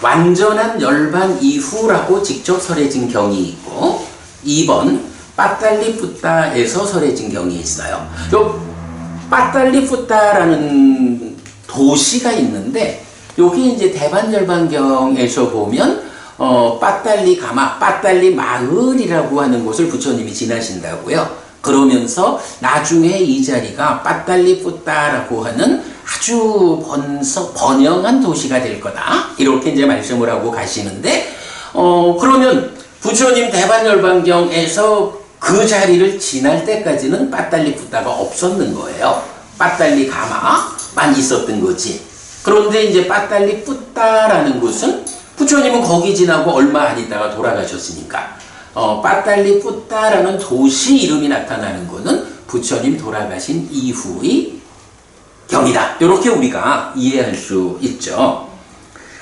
완전한 열반 이후라고 직접 설해진 경이 있고, 2번 빠딸리푸따에서 설해진 경이 있어요. 요 빠딸리푸따라는 도시가 있는데 여기 이제 대반열반경에서 보면 빠딸리 가마, 빠딸리 마을이라고 하는 곳을 부처님이 지나신다고요. 그러면서 나중에 이 자리가 빠딸리푸따라고 하는 아주 번영한 도시가 될 거다. 이렇게 이제 말씀을 하고 가시는데, 그러면 부처님 대반열반경에서 그 자리를 지날 때까지는 빠딸리푸따가 없었는 거예요. 빠딸리 가마만 있었던 거지. 그런데 이제 빠딸리푸따라는 곳은 부처님은 거기 지나고 얼마 안 있다가 돌아가셨으니까 빠딸리푸따라는 도시 이름이 나타나는 것은 부처님 돌아가신 이후의 경이다. 이렇게 우리가 이해할 수 있죠.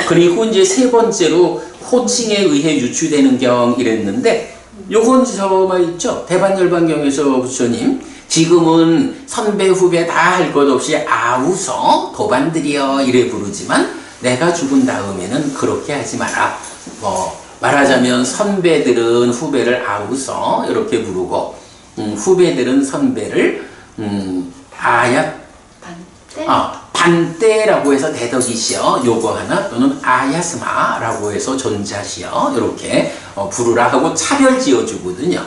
그리고 이제 세 번째로 호칭에 의해 유추되는 경 이랬는데, 요건 저말 있죠. 대반열반경에서 부처님 지금은 선배 후배 다 할 것 없이 아우서 도반들이여 이래 부르지만 내가 죽은 다음에는 그렇게 하지 마라. 말하자면 선배들은 후배를 아우서 이렇게 부르고 후배들은 선배를 반대라고 해서 대덕이시여 요거 하나, 또는 아야스마라고 해서 존자시여 이렇게 부르라 하고 차별 지어주거든요.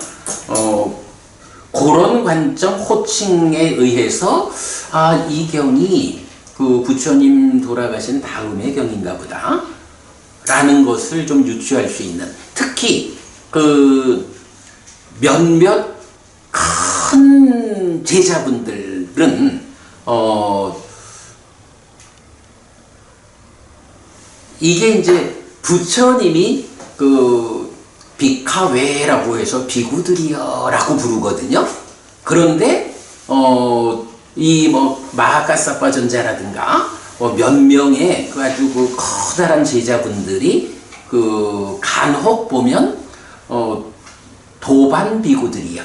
그런 관점 호칭에 의해서 이 경이 그 부처님 돌아가신 다음의 경인가 보다 라는 것을 좀 유추할 수 있는, 특히 그 몇몇 큰 제자분들은 이게 이제 부처님이 그 비카웨라고 해서 비구들이여라고 부르거든요. 그런데 이 마하카사파 전자라든가 몇 명의 그 아주 그 커다란 제자분들이 그 간혹 보면 도반 비구들이여,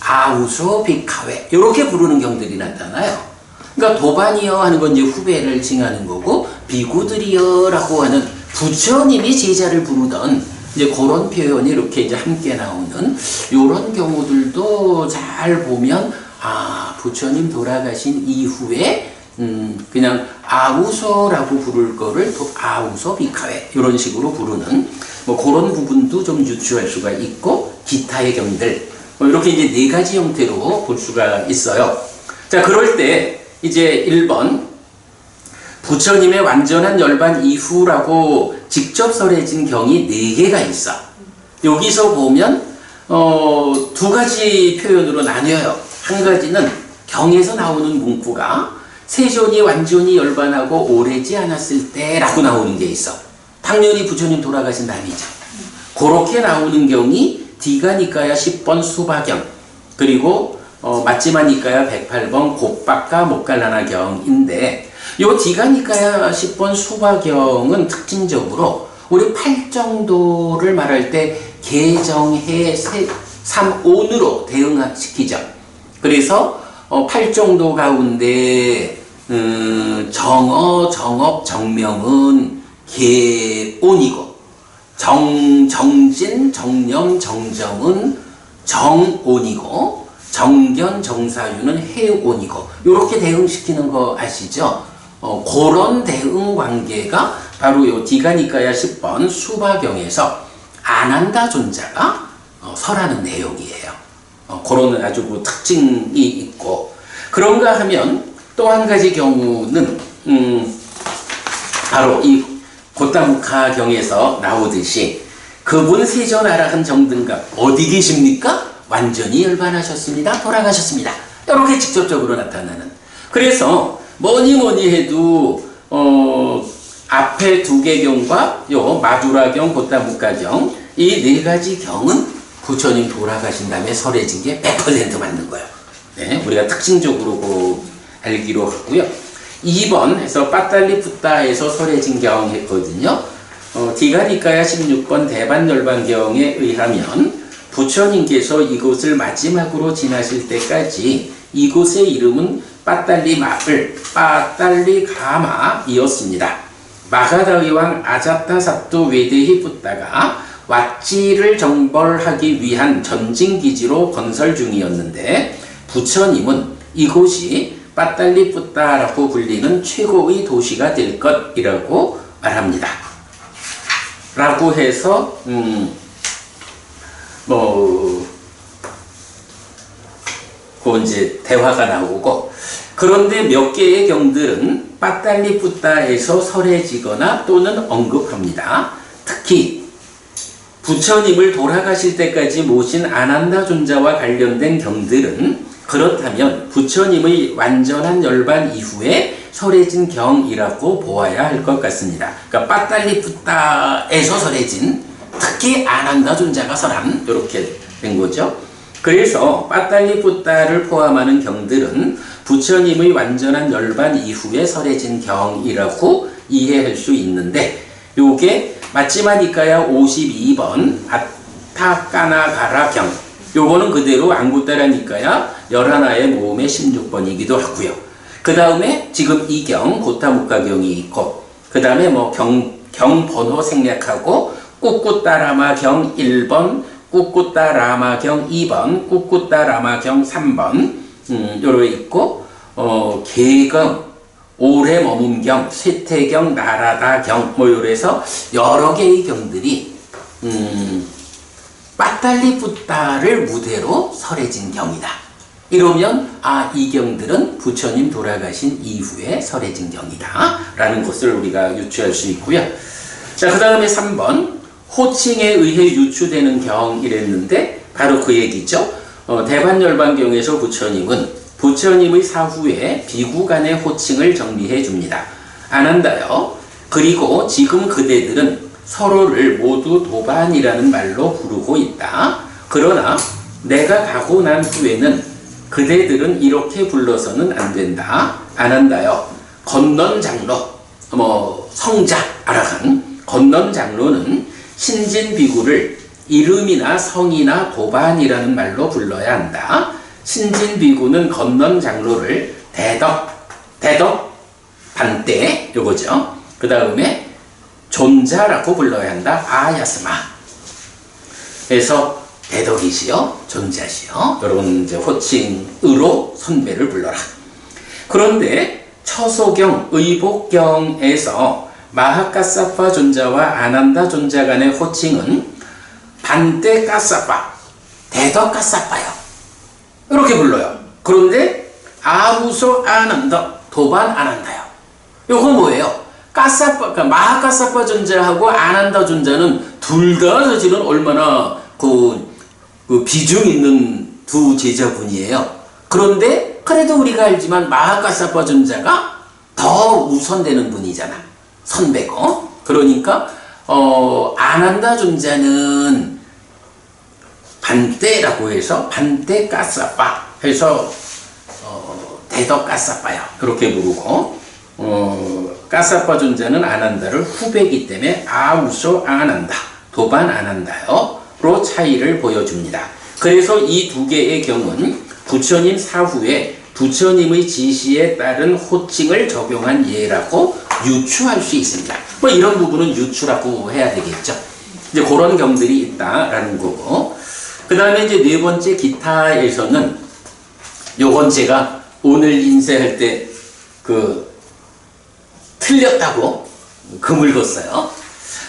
아우소 비카웨 이렇게 부르는 경들이 나타나요. 그러니까 도반이여 하는 건 이제 후배를 칭하는 거고, 비구들이여라고 하는 부처님이 제자를 부르던 이제 그런 표현이 이렇게 이제 함께 나오는 이런 경우들도 잘 보면 부처님 돌아가신 이후에 그냥 아우소라고 부를 거를 또 아우소 비카웨 이런 식으로 부르는 그런 부분도 좀 유추할 수가 있고, 기타의 경들 이렇게 이제 네 가지 형태로 볼 수가 있어요. 자, 그럴 때 이제 1번 부처님의 완전한 열반 이후라고 직접 설해진 경이 4개가 있어. 여기서 보면 두 가지 표현으로 나뉘어요. 한 가지는 경에서 나오는 문구가 세존이 완전히 열반하고 오래지 않았을 때라고 나오는 게 있어. 당연히 부처님 돌아가신 다음이죠. 그렇게 나오는 경이 디가니까야 10번 수바경, 그리고 마지막니까야 108번 곱박가 목갈라나 경인데, 요 디가니까야 10번 수바경은 특징적으로 우리 팔정도를 말할 때 개정해 3온으로 대응시키죠. 그래서 팔정도 가운데 정어, 정업, 정명은 개온이고 정진, 정념, 정정은 정온이고 정견, 정사유는 해온이고 이렇게 대응시키는 거 아시죠? 그런 대응 관계가 바로 요 디가니까야 10번 수바경에서 안한다 존자가 설하는 내용이에요. 그런 아주 그 특징이 있고 그런가 하면 또 한 가지 경우는 바로 이 고타무카 경에서 나오듯이 그분 세존아라한 정등갑 어디 계십니까? 완전히 열반하셨습니다. 돌아가셨습니다. 이렇게 직접적으로 나타나는. 그래서 뭐니 해도 앞에 두 개 경과 요 마두라경, 고타무카경 이 네 가지 경은 부처님 돌아가신 다음에 설해진 게 100% 맞는 거예요. 네, 우리가 특징적으로 알기로 하고요. 2번 해서 빠딸리푸타에서 설해진 경 했거든요. 디가니까야 16번 대반열반경에 의하면 부처님께서 이곳을 마지막으로 지나실 때까지 이곳의 이름은 빠딸리 마을, 빠딸리 가마이었습니다. 마가다의 왕 아자타사투 외대히 붓다가 왓지를 정벌하기 위한 전진기지로 건설 중이었는데 부처님은 이곳이 빠딸리 붓다라고 불리는 최고의 도시가 될 것이라고 말합니다. 라고 해서 그 이제 대화가 나오고 그런데 몇 개의 경들은 빠딸리 붓다에서 설해지거나 또는 언급합니다. 특히 부처님을 돌아가실 때까지 모신 아난다 존자와 관련된 경들은 그렇다면 부처님의 완전한 열반 이후에 설해진 경이라고 보아야 할 것 같습니다. 그러니까 빠딸리 붓다에서 설해진 특히 아난다 존자가 설한 이렇게 된 거죠. 그래서 빠딸리 붓다를 포함하는 경들은 부처님의 완전한 열반 이후에 설해진 경이라고 이해할 수 있는데 요게 마치마니까야 52번 아타까나가라 경 요거는 그대로 안구따라니까야 11하의 모음의 16번이기도 하고요. 그 다음에 지금 이 경 고타무카 경이 있고 그 다음에 뭐 경 번호 생략하고 꾸꾸따라마 경 1번 꾸꾸따라마 경 2번 꾸꾸따라마 경 3번 요렇게 있고 계경 오래 머문경 쇠퇴경 나라다경 뭐 요래서 여러 개의 경들이 빠딸리 붓다를 무대로 설해진 경이다. 이러면 이 경들은 부처님 돌아가신 이후에 설해진 경이다 라는 것을 우리가 유추할 수 있고요. 자, 그 다음에 3번 호칭에 의해 유추되는 경이랬는데 바로 그 얘기죠. 대반열반경에서 부처님은 부처님의 사후에 비구 간의 호칭을 정리해 줍니다. 안한다요. 그리고 지금 그대들은 서로를 모두 도반이라는 말로 부르고 있다. 그러나 내가 가고 난 후에는 그대들은 이렇게 불러서는 안 된다. 안한다요. 건넌 장로, 성자, 아라한 건넌 장로는 신진 비구를 이름이나 성이나 도반이라는 말로 불러야 한다. 신진 비구는 건넌 장로를 대덕, 반대, 요거죠. 그 다음에 존자라고 불러야 한다. 아야스마. 그래서 대덕이시여, 존자시여, 여러분 이제 호칭으로 선배를 불러라. 그런데 처소경, 의복경에서 마하카사파 존자와 아난다 존자 간의 호칭은 반대 까사파, 대덕 까사파요. 이렇게 불러요. 그런데 아무소 아난다, 도반 아난다요. 요거 뭐예요? 까사파, 그러니까 마하카사파 존자하고 아난다 존자는 둘 다 사실은 얼마나 그 비중 있는 두 제자분이에요. 그런데 그래도 우리가 알지만 마하카사파 존자가 더 우선되는 분이잖아. 선배고. 그러니까 아난다 존자는 반대라고 해서 반대 까사빠 해서 대덕 까사빠요. 그렇게 부르고 까사빠 존자는 안 한다를 후배이기 때문에 아우소 안 한다, 도반 안 한다요로 차이를 보여줍니다. 그래서 이 두 개의 경우는 부처님 사후에 부처님의 지시에 따른 호칭을 적용한 예라고 유추할 수 있습니다. 뭐 이런 부분은 유추라고 해야 되겠죠. 이제 그런 경들이 있다라는 거고, 그 다음에 이제 네 번째 기타에서는 요건 제가 오늘 인쇄할 때 틀렸다고 금을 걷어요.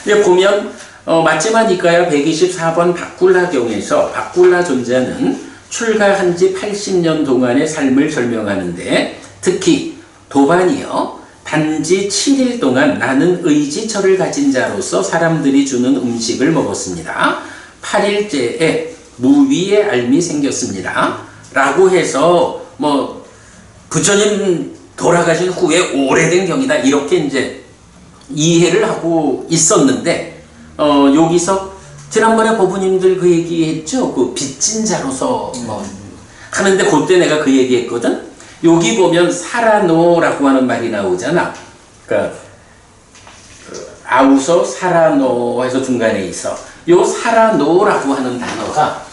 이제 보면 맞지만 이까야 124번 바꿀라경에서 바꿀라 존자는 출가한 지 80년 동안의 삶을 설명하는데, 특히 도반이요, 단지 7일 동안 나는 의지처를 가진 자로서 사람들이 주는 음식을 먹었습니다. 8일째에 무위의 알미 생겼습니다. 라고 해서 뭐 부처님 돌아가신 후에 오래된 경이다, 이렇게 이제 이해를 하고 있었는데, 여기서 지난번에 법부님들 그 얘기했죠. 그 빚진 자로서 뭐 하는데, 그때 내가 그 얘기했거든. 여기 보면 사라노라고 하는 말이 나오잖아. 그러니까 아우서 사라노 해서 중간에 있어. 요 사라노라고 하는 단어가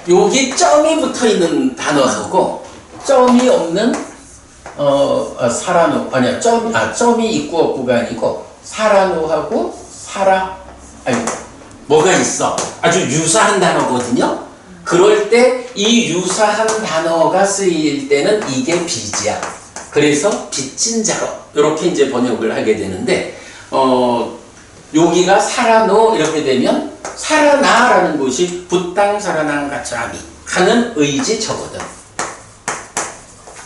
여기 점이 붙어 있는 단어하고 점이 없는 사라노, 아니야, 점이 있고 없고가 아니고 사라노하고 뭐가 있어. 아주 유사한 단어거든요. 그럴 때 이 유사한 단어가 쓰일 때는 이게 빚이야. 그래서 빚진 자로 이렇게 이제 번역을 하게 되는데, 여기가 사라노 이렇게 되면 사라나라는 것이 붓당 사라나 가짜미 하는 의지처거든.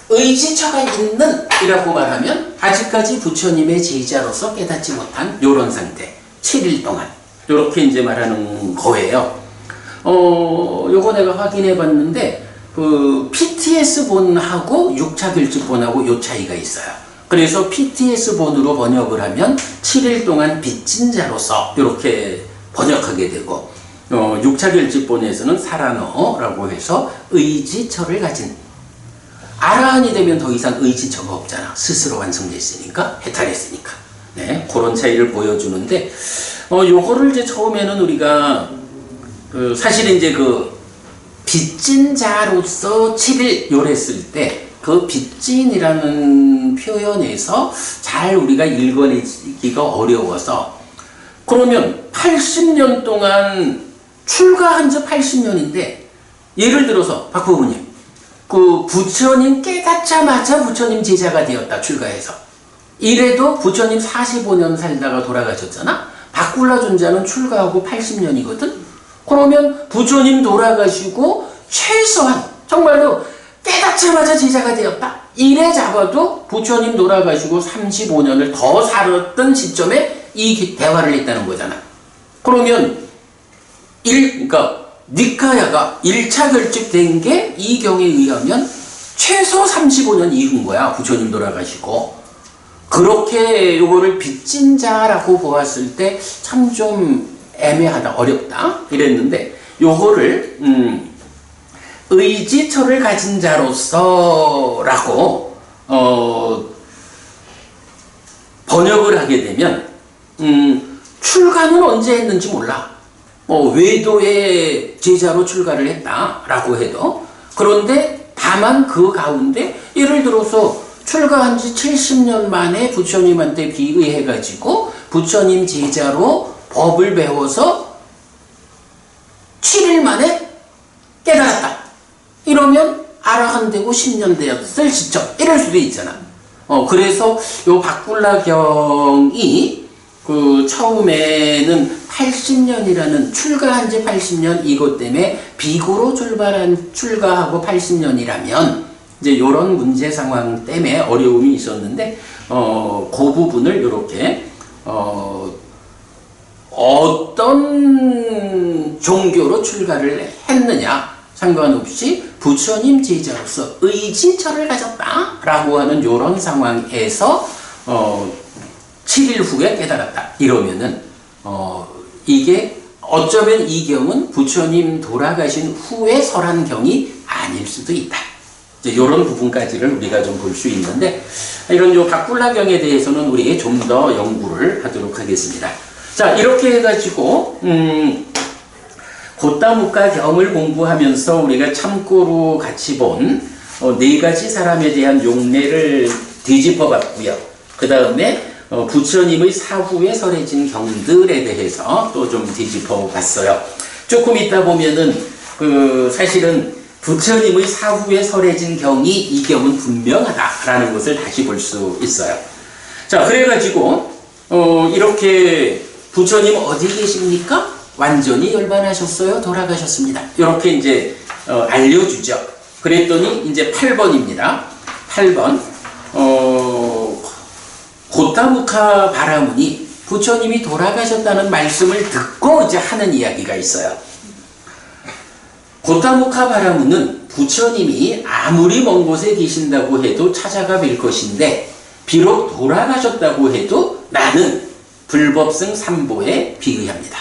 의지처가 있는 이라고 말하면 아직까지 부처님의 제자로서 깨닫지 못한 요런 상태, 7일 동안 요렇게 이제 말하는 거예요. 요거 내가 확인해 봤는데 그 PTS 본하고 6차 결집 본하고 요 차이가 있어요. 그래서 PTS 본으로 번역을 하면 7일 동안 빚진 자로서 이렇게 번역하게 되고, 6차 결집 본에서는 사라노라고 해서 의지처를 가진, 아라한이 되면 더 이상 의지처가 없잖아. 스스로 완성됐으니까, 해탈했으니까. 네, 그런 차이를 보여주는데, 요거를 이제 처음에는 우리가 사실 이제 빚진 자로서 7일 요랬을 때 그 빚진이라는 표현에서 잘 우리가 읽어내기가 어려워서, 그러면 80년 동안 출가한 지 80년인데 예를 들어서 박 부모님 그 부처님 깨닫자마자 부처님 제자가 되었다, 출가해서. 이래도 부처님 45년 살다가 돌아가셨잖아. 바꿀라 존자는 출가하고 80년이거든. 그러면 부처님 돌아가시고 최소한 정말로 깨닫자마자 제자가 되었다, 이래 잡아도 부처님 돌아가시고 35년을 더 살았던 시점에 이 대화를 했다는 거잖아. 그러면 그러니까 니카야가 1차 결집된 게 이 경에 의하면 최소 35년 이후인 거야, 부처님 돌아가시고. 그렇게 요거를 빚진 자라고 보았을 때 참 좀 애매하다, 어렵다 이랬는데, 요거를 의지처를 가진 자로서 라고 번역을 하게 되면 출가는 언제 했는지 몰라. 외도의 제자로 출가를 했다라고 해도, 그런데 다만 그 가운데 예를 들어서 출가한 지 70년 만에 부처님한테 비의해가지고 부처님 제자로 법을 배워서 7일 만에 깨달았다, 이러면 아라한 되고 10년 되었을 시점, 이럴 수도 있잖아. 그래서 요 바꿀라경이 처음에는 80년이라는, 출가한 지 80년, 이것 때문에 비구로 출가하고 80년이라면 이제 요런 문제 상황 때문에 어려움이 있었는데, 그 부분을 이렇게 어떤 종교로 출가를 했느냐 상관없이 부처님 제자로서 의지처를 가졌다라고 하는 요런 상황에서 7일 후에 깨달았다, 이러면은 이게 어쩌면 이 경은 부처님 돌아가신 후에 설한 경이 아닐 수도 있다. 이런 부분까지를 우리가 좀 볼 수 있는데, 이런 요 박불라경에 대해서는 우리 좀 더 연구를 하도록 하겠습니다. 자, 이렇게 해가지고 고타무카 경을 공부하면서 우리가 참고로 같이 본 네 가지 사람에 대한 용례를 뒤집어 봤고요. 그 다음에 부처님의 사후에 설해진 경들에 대해서 또 좀 뒤집어 봤어요. 조금 있다 보면은 사실은 부처님의 사후에 설해진 경이 이 경은 분명하다라는 것을 다시 볼 수 있어요. 자, 그래가지고 이렇게 부처님 어디 계십니까? 완전히 열반하셨어요. 돌아가셨습니다. 이렇게 이제 알려주죠. 그랬더니 이제 8번입니다. 8번 고타무카 바라문이 부처님이 돌아가셨다는 말씀을 듣고 이제 하는 이야기가 있어요. 고타무카 바라문은 부처님이 아무리 먼 곳에 계신다고 해도 찾아가 뵐 것인데, 비록 돌아가셨다고 해도 나는 불법승 삼보에 비의합니다.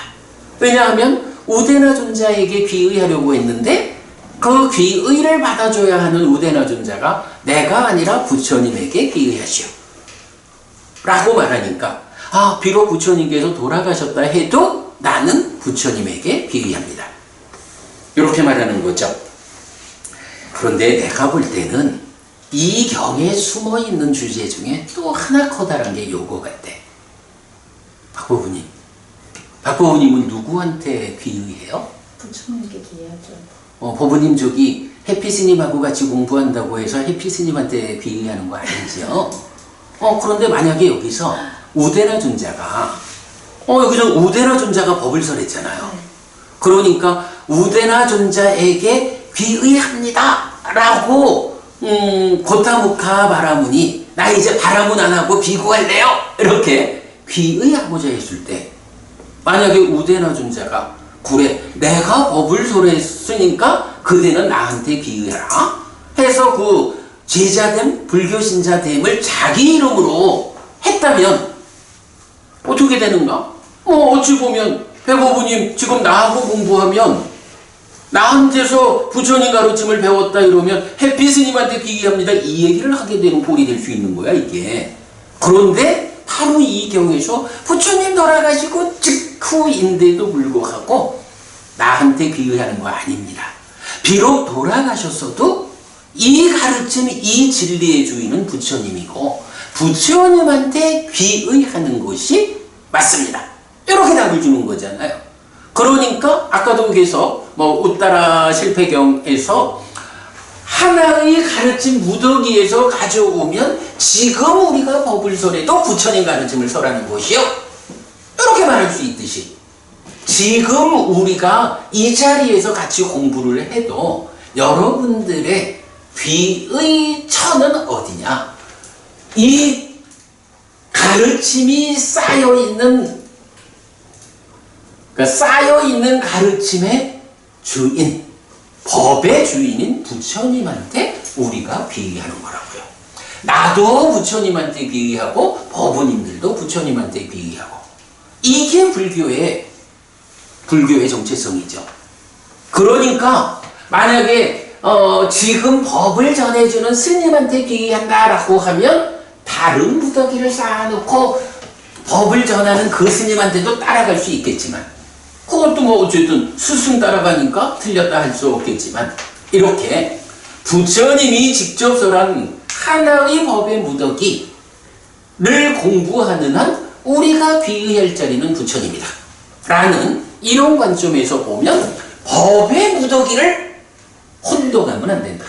왜냐하면 우데나 존자에게 귀의하려고 했는데 그 귀의를 받아줘야 하는 우데나 존자가 내가 아니라 부처님에게 귀의하시오 라고 말하니까, 비록 부처님께서 돌아가셨다 해도 나는 부처님에게 귀의합니다. 이렇게 말하는 거죠. 그런데 내가 볼 때는 이 경에 숨어있는 주제 중에 또 하나 커다란 게 요거 같대. 박보부님. 박보부님은 누구한테 귀의해요? 부처님께 기회하죠. 보부님 저기 해피스님하고 같이 공부한다고 해서 해피스님한테 귀의하는 거 아니지요? 그런데 만약에 여기서 우데나 존자가 여기서 우데나 존자가 법을 설했잖아요. 그러니까 우데나 존자에게 귀의합니다 라고 고타무카 바라문이 나 이제 바라문 안 하고 비구할래요 이렇게 귀의하고자 했을 때, 만약에 우데나 존자가 그래 내가 법을 설했으니까 그대는 나한테 귀의하라 해서 그 제자됨, 불교신자됨을 자기 이름으로 했다면 어떻게 되는가? 어찌 보면 백오부님 지금 나하고 공부하면 나한테서 부처님 가르침을 배웠다 이러면 해피스님한테 귀의합니다 이 얘기를 하게 되는 꼴이 될 수 있는 거야 이게. 그런데 바로 이 경에서 부처님 돌아가시고 직후인데도 불구하고 나한테 귀의하는 거 아닙니다. 비록 돌아가셨어도 이 가르침, 이 진리의 주인은 부처님이고 부처님한테 귀의하는 것이 맞습니다. 이렇게 답을 주는 거잖아요. 그러니까 아까도 계속 우따라 실패경에서 하나의 가르침 무더기에서 가져오면 지금 우리가 법을 설해도 부처님 가르침을 설하는 것이요. 이렇게 말할 수 있듯이 지금 우리가 이 자리에서 같이 공부를 해도 여러분들의 귀의 처는 어디냐? 이 가르침이 쌓여있는 가르침의 주인, 법의 주인인 부처님한테 우리가 귀의하는 거라고요. 나도 부처님한테 귀의하고 법부님들도 부처님한테 귀의하고, 이게 불교의 정체성이죠. 그러니까 만약에 지금 법을 전해주는 스님한테 귀의한다라고 하면 다른 무더기를 쌓아놓고 법을 전하는 그 스님한테도 따라갈 수 있겠지만, 그것도 어쨌든 스승 따라가니까 틀렸다 할 수 없겠지만, 이렇게 부처님이 직접 설한 하나의 법의 무더기를 공부하는 한 우리가 귀의할 자리는 부처님이다 라는 이런 관점에서 보면 법의 무더기를 혼동하면 안 된다.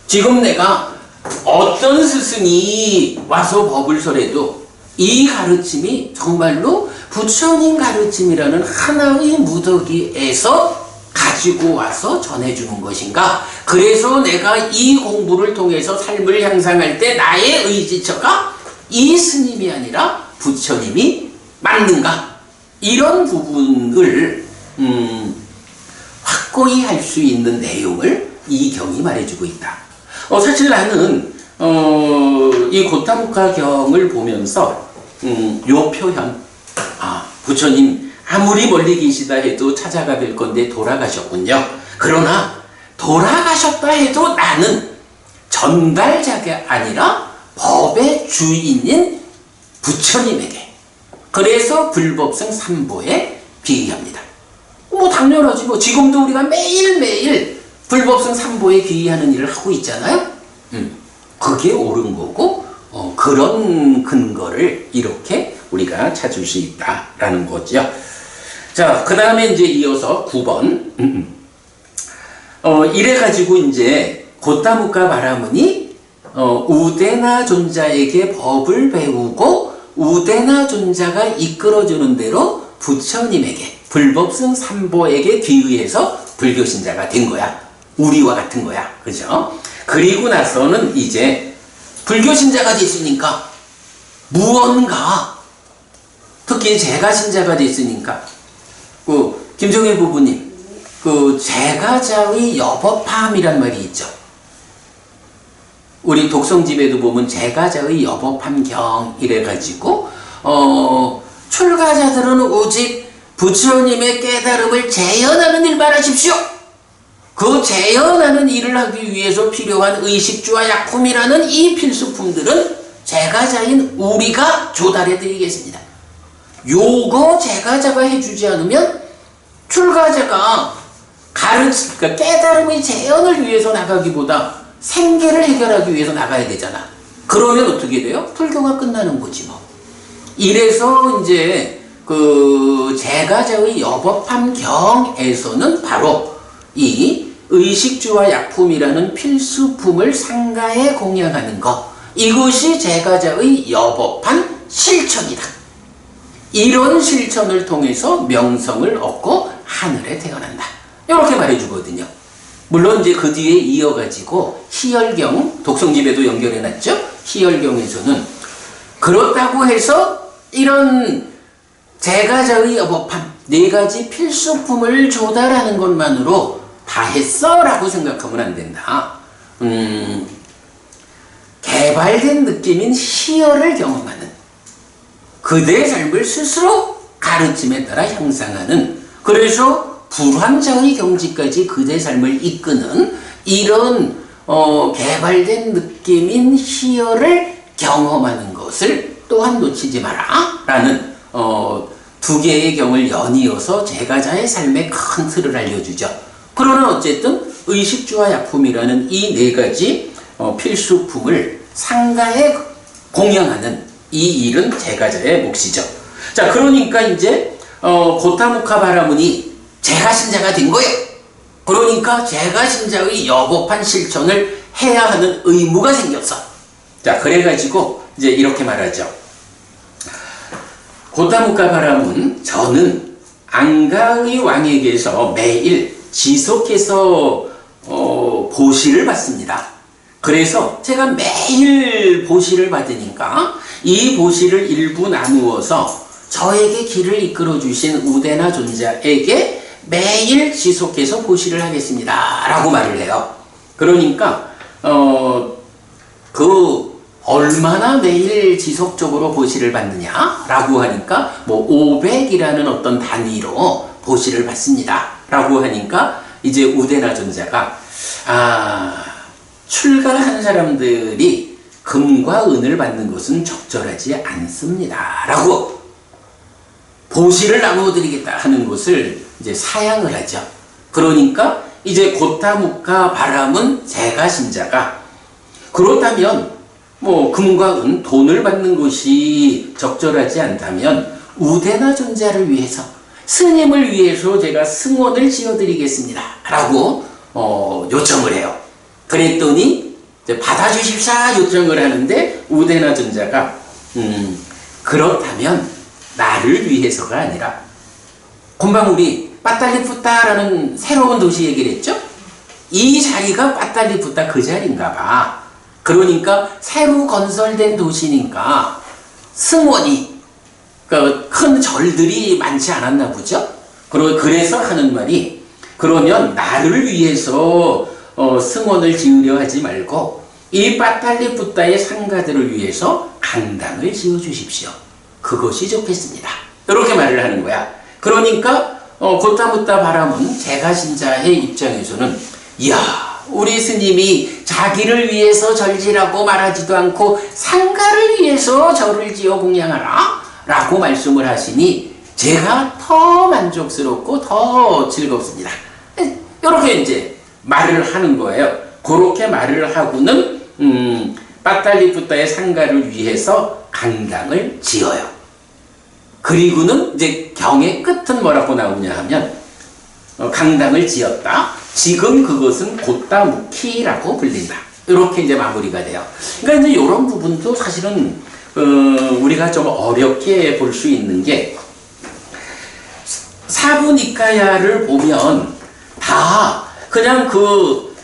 지금 내가 어떤 스승이 와서 법을 설해도 이 가르침이 정말로 부처님 가르침이라는 하나의 무더기에서 가지고 와서 전해주는 것인가? 그래서 내가 이 공부를 통해서 삶을 향상할 때 나의 의지처가 이 스님이 아니라 부처님이 맞는가? 이런 부분을 확고히 할 수 있는 내용을 이 경이 말해주고 있다. 사실 나는 이 고타무카 경을 보면서 요 표현, 부처님 아무리 멀리 계시다 해도 찾아가 뵐 건데 돌아가셨군요. 그러나 돌아가셨다 해도 나는 전달자가 아니라 법의 주인인 부처님에게, 그래서 불법성 삼보에 비의합니다. 뭐 당연하지. 뭐 지금도 우리가 매일매일 불법성 삼보에 비의하는 일을 하고 있잖아요. 그게 옳은 거고, 그런 근거를 이렇게 우리가 찾을 수 있다라는 거죠. 자, 그 다음에 이제 이어서 9번. 이래가지고 이제 고타무카 바라문이 우데나 존자에게 법을 배우고 우데나 존자가 이끌어주는 대로 부처님에게, 불법성 삼보에게 비의해서 불교신자가 된 거야. 우리와 같은 거야. 그죠? 그리고 나서는 이제 불교신자가 됐으니까 무언가, 특히 제가신자가 됐으니까, 김정일 부부님, 제가자의 여법함이란 말이 있죠. 우리 독성집에도 보면 제가자의 여법함경 이래가지고 출가자들은 오직 부처님의 깨달음을 재현하는 일만 하십시오. 그 재현하는 일을 하기 위해서 필요한 의식주와 약품이라는 이 필수품들은 제가자인 우리가 조달해 드리겠습니다. 요거 제가자가 해주지 않으면 출가자가 그러니까 깨달음의 재현을 위해서 나가기보다 생계를 해결하기 위해서 나가야 되잖아. 그러면 어떻게 돼요? 불교가 끝나는 거지 뭐. 이래서 이제 제가자의 여법함경에서는 바로 이 의식주와 약품이라는 필수품을 상가에 공양하는 것, 이것이 제가자의 여법한 실천이다. 이런 실천을 통해서 명성을 얻고 하늘에 태어난다. 이렇게 말해주거든요. 물론 이제 그 뒤에 이어가지고 희열경, 독성집에도 연결해놨죠. 희열경에서는 그렇다고 해서 이런 제가자의 여법함, 4가지 필수품을 조달하는 것만으로 다 했어 라고 생각하면 안 된다. 개발된 느낌인 희열을 경험하는, 그대의 삶을 스스로 가르침에 따라 향상하는, 그래서 불황자의 경지까지 그대의 삶을 이끄는 이런 개발된 느낌인 희열을 경험하는 것을 또한 놓치지 마라 라는 2개의 경을 연이어서 제가자의 삶의 큰 틀을 알려주죠. 그러나 어쨌든 의식주와 약품이라는 이 4가지 필수품을 상가에 공양하는 이 일은 제가자의 몫이죠. 자, 그러니까 이제 고타무카 바라문이 제가신자가 된 거예요. 그러니까 제가신자의 여법한 실천을 해야 하는 의무가 생겼어. 자, 그래가지고 이제 이렇게 말하죠. 고타무카 바라문, 저는 앙가의 왕에게서 매일 지속해서 보시를 받습니다. 그래서 제가 매일 보시를 받으니까 이 보시를 일부 나누어서 저에게 길을 이끌어 주신 우데나 존자에게 매일 지속해서 보시를 하겠습니다 라고 말을 해요. 그러니까 얼마나 매일 지속적으로 보시를 받느냐 라고 하니까 뭐 500이라는 어떤 단위로 보시를 받습니다 라고 하니까 이제 우데나 존자가 출가한 사람들이 금과 은을 받는 것은 적절하지 않습니다 라고 보시를 나누어 드리겠다 하는 것을 이제 사양을 하죠. 그러니까 이제 고타무카 바라문 제가신자가 그렇다면 뭐 금과 은, 돈을 받는 것이 적절하지 않다면 우데나 존자를 위해서, 스님을 위해서 제가 승원을 지어드리겠습니다 라고 요청을 해요. 그랬더니 이제 받아주십사 요청을 하는데 우데나 존자가 그렇다면 나를 위해서가 아니라, 금방 우리 빠탈리푸타라는 새로운 도시 얘기를 했죠? 이 자리가 빠탈리푸타 그 자리인가 봐. 그러니까 새로 건설된 도시니까 승원이, 그러니까 큰 절들이 많지 않았나 보죠? 그래서 하는 말이, 그러면 나를 위해서 승원을 지으려 하지 말고 이 빠탈리푸타의 상가들을 위해서 강당을 지어주십시오. 그것이 좋겠습니다. 이렇게 말을 하는 거야. 그러니까 곧다 묻다 바람은 제가신자의 입장에서는 이야 우리 스님이 자기를 위해서 절지라고 말하지도 않고 상가를 위해서 절을 지어 공양하라 라고 말씀을 하시니 제가 더 만족스럽고 더 즐겁습니다. 이렇게 이제 말을 하는 거예요. 그렇게 말을 하고는 빠탈리푸타의 상가를 위해서 강당을 지어요. 그리고는 이제 경의 끝은 뭐라고 나오냐 하면 강당을 지었다. 지금 그것은 곧다무키라고 불린다. 이렇게 이제 마무리가 돼요. 그러니까 이제 이런 부분도 사실은 우리가 좀 어렵게 볼 수 있는 게 사부니카야를 보면 다 그냥 그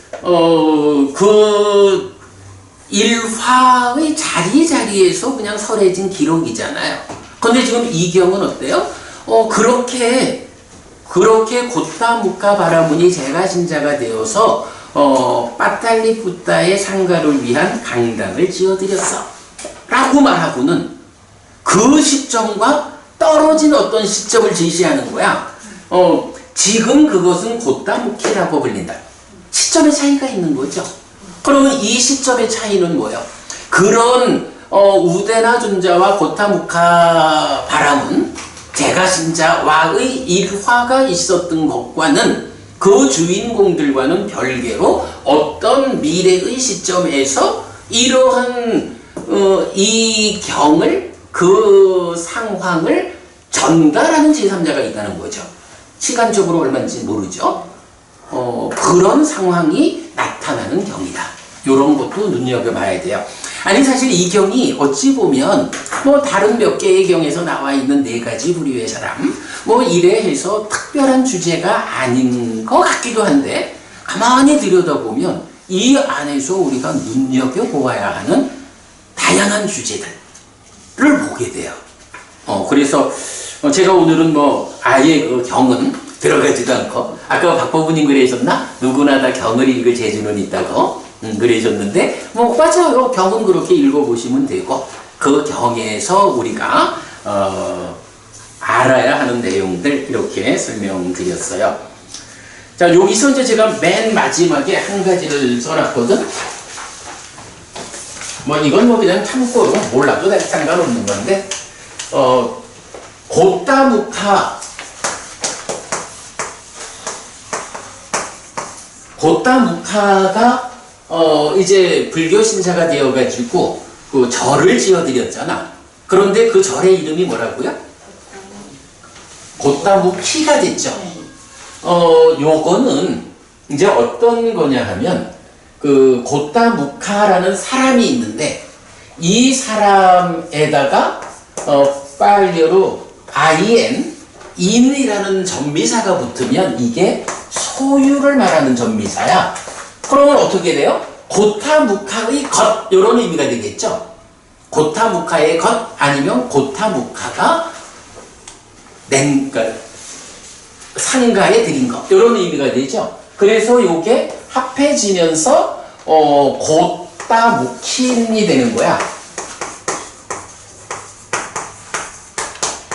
일화의 자리자리에서 그냥 설해진 기록이잖아요. 근데 지금 이 경은 어때요? 그렇게 곧다무카 바라문이 제가신자가 되어서 빠탈리푸타의 상가를 위한 강당을 지어드렸어 라고 말하고는 그 시점과 떨어진 어떤 시점을 제시하는 거야. 지금 그것은 곧다무키라고 불린다. 시점의 차이가 있는 거죠. 그러면 이 시점의 차이는 뭐예요? 그런 우데나 존자와 곧다무카 바람은 제가신자와의 일화가 있었던 것과는 그 주인공들과는 별개로 어떤 미래의 시점에서 이러한 이 경을 그 상황을 전달하는 제3자가 있다는 거죠. 시간적으로 얼마인지 모르죠. 그런 상황이 나타나는 경이다. 이런 것도 눈여겨봐야 돼요. 아니 사실 이 경이 어찌 보면 뭐 다른 몇 개의 경에서 나와 있는 4가지 부류의 사람 뭐 이래 해서 특별한 주제가 아닌 것 같기도 한데 가만히 들여다보면 이 안에서 우리가 눈여겨보아야 하는 다양한 주제들을 보게 돼요. 그래서 제가 오늘은 뭐 아예 그 경은 들어가지도 않고 아까 박보부님 그러셨나? 누구나 다 경을 읽을 재주는 있다고 그러셨는데 뭐 맞아요. 경은 그렇게 읽어보시면 되고 그 경에서 우리가 알아야 하는 내용들 이렇게 설명드렸어요. 자 여기서 이제 제가 맨 마지막에 한 가지를 써놨거든. 뭐 이건 뭐 그냥 참고로 몰라도 상관없는 건데 곧다무카가 이제 불교 신자가 되어가지고 그 절을 지어드렸잖아. 그런데 그 절의 이름이 뭐라고요? 곧다무키가 됐죠. 요거는 이제 어떤 거냐 하면 그 곧다무카라는 사람이 있는데 이 사람에다가 빨려로 인이라는 전미사가 붙으면 이게 소유를 말하는 전미사야. 그러면 어떻게 돼요? 곧다무카의 것 이런 의미가 되겠죠. 곧다무카의 것 아니면 곧다무카가 그러니까 상가에 드린 것 이런 의미가 되죠. 그래서 요게 합해지면서 곧다무킨이 되는 거야.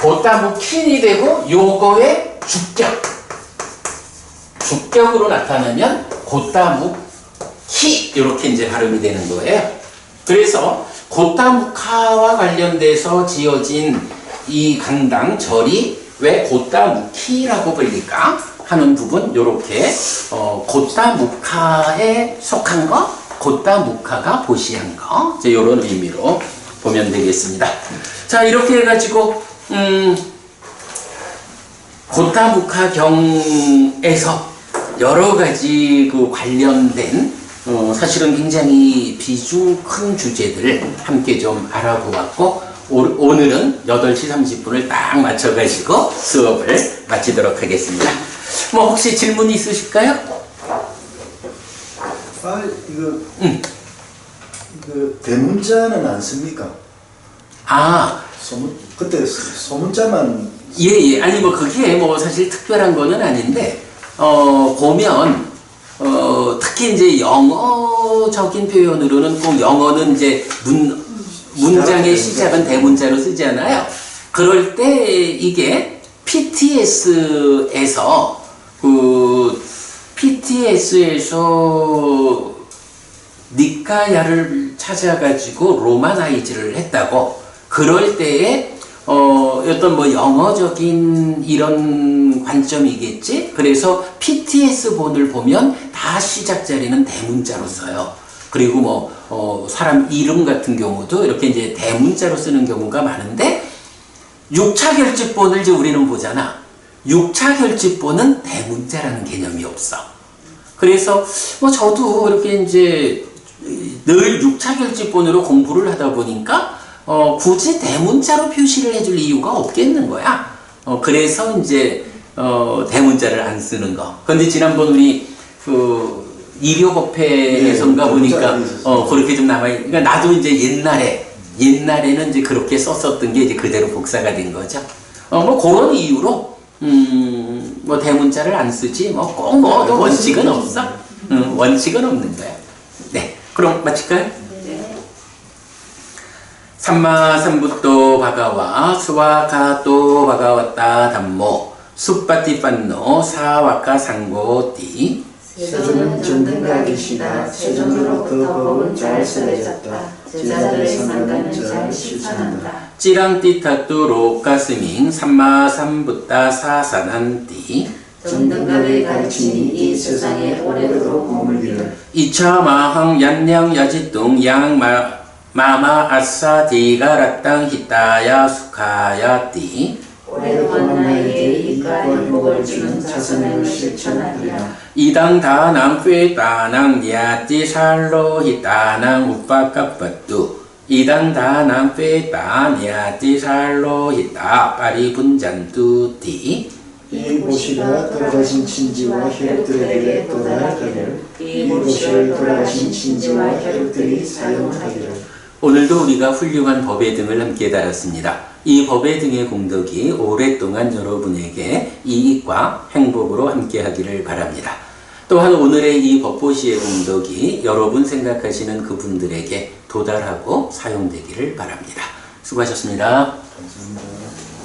곧다무킨이 되고 요거의 주격으로 나타나면 곧다무키 이렇게 이제 발음이 되는 거예요. 그래서 곧다무카와 관련돼서 지어진 이 강당 절이 왜 곧다무키라고 불릴까 하는 부분 이렇게 곧다무카에 속한 거, 곧다무카가 보시한 거 이제 이런 의미로 보면 되겠습니다. 자 이렇게 해가지고 곧다무카 경에서 여러 가지 그 관련된 사실은 굉장히 비중 큰 주제들을 함께 좀 알아보았고 오늘은 8시 30분을 딱 맞춰가지고 수업을 마치도록 하겠습니다. 뭐 혹시 질문 있으실까요? 이거 대문자는 안 씁니까? 그때 소문자만 예. 아니 뭐 그게 뭐 사실 특별한 거는 아닌데 보면 특히 이제 영어적인 표현으로는 꼭 영어는 이제 문장의 시작은 대문자로 쓰잖아요. 그럴 때 이게 PTS에서 니까야를 찾아가지고 로마나이즈를 했다고. 그럴 때에 어떤 뭐 영어적인 이런 관점이겠지. 그래서 PTS 본을 보면 다 시작 자리는 대문자로 써요. 그리고 뭐 사람 이름 같은 경우도 이렇게 이제 대문자로 쓰는 경우가 많은데 6차 결집본을 이제 우리는 보잖아. 6차 결집본은 대문자라는 개념이 없어. 그래서 뭐 저도 이렇게 이제 늘 6차 결집본으로 공부를 하다 보니까 굳이 대문자로 표시를 해줄 이유가 없겠는 거야. 그래서 이제 대문자를 안 쓰는 거. 그런데 지난번 우리 이료법회에선가 네, 보니까 대문자가 그렇게 좀 남아. 그러니까 나도 이제 옛날에는 이제 그렇게 썼었던 게 이제 그대로 복사가 된 거죠. 뭐 그런 이유로 뭐 대문자를 안 쓰지 뭐 꼭 뭐 원칙은 없어. 원칙은 없는 거야. 네, 그럼 마칠까요? 네. 삼마삼부토 바가와 수와가토 바가와따 담모 수빠티판노 사와카 상고띠. 세존은 전등가 계시다. 세존으로부터 법은 잘 설해졌다. 제자들의 상가는 잘 실천한다. 찌랑띠타뚜 로까스밍 삼마삼부따 사산한띠. 전등갑의 가르침이 이 세상에 오래도록 머물기를. 이차마항 얀냥 야지뚱 양마마 아싸 디가라땅 히타야 수카야띠. 오래동안 나에게 이과 행복을 주는 자선을 실천하리라. 이당 다낭 꾀다낭 야지 살로 히타낭 우빠까빠뚜. 이당 다낭 꾀다 야지 살로 히타 파리 분잔뚜띠. 이 보시가 돌아가신 친지와 혈육들에게 도달하기를. 이 보시를 돌아가신 친지와 혈육들이 사용하기를. 오늘도 우리가 훌륭한 법의 등을 함께 달았습니다. 이 법의 등의 공덕이 오랫동안 여러분에게 이익과 행복으로 함께 하기를 바랍니다. 또한 오늘의 이 법보시의 공덕이 여러분 생각하시는 그분들에게 도달하고 사용되기를 바랍니다. 수고하셨습니다. 감사합니다.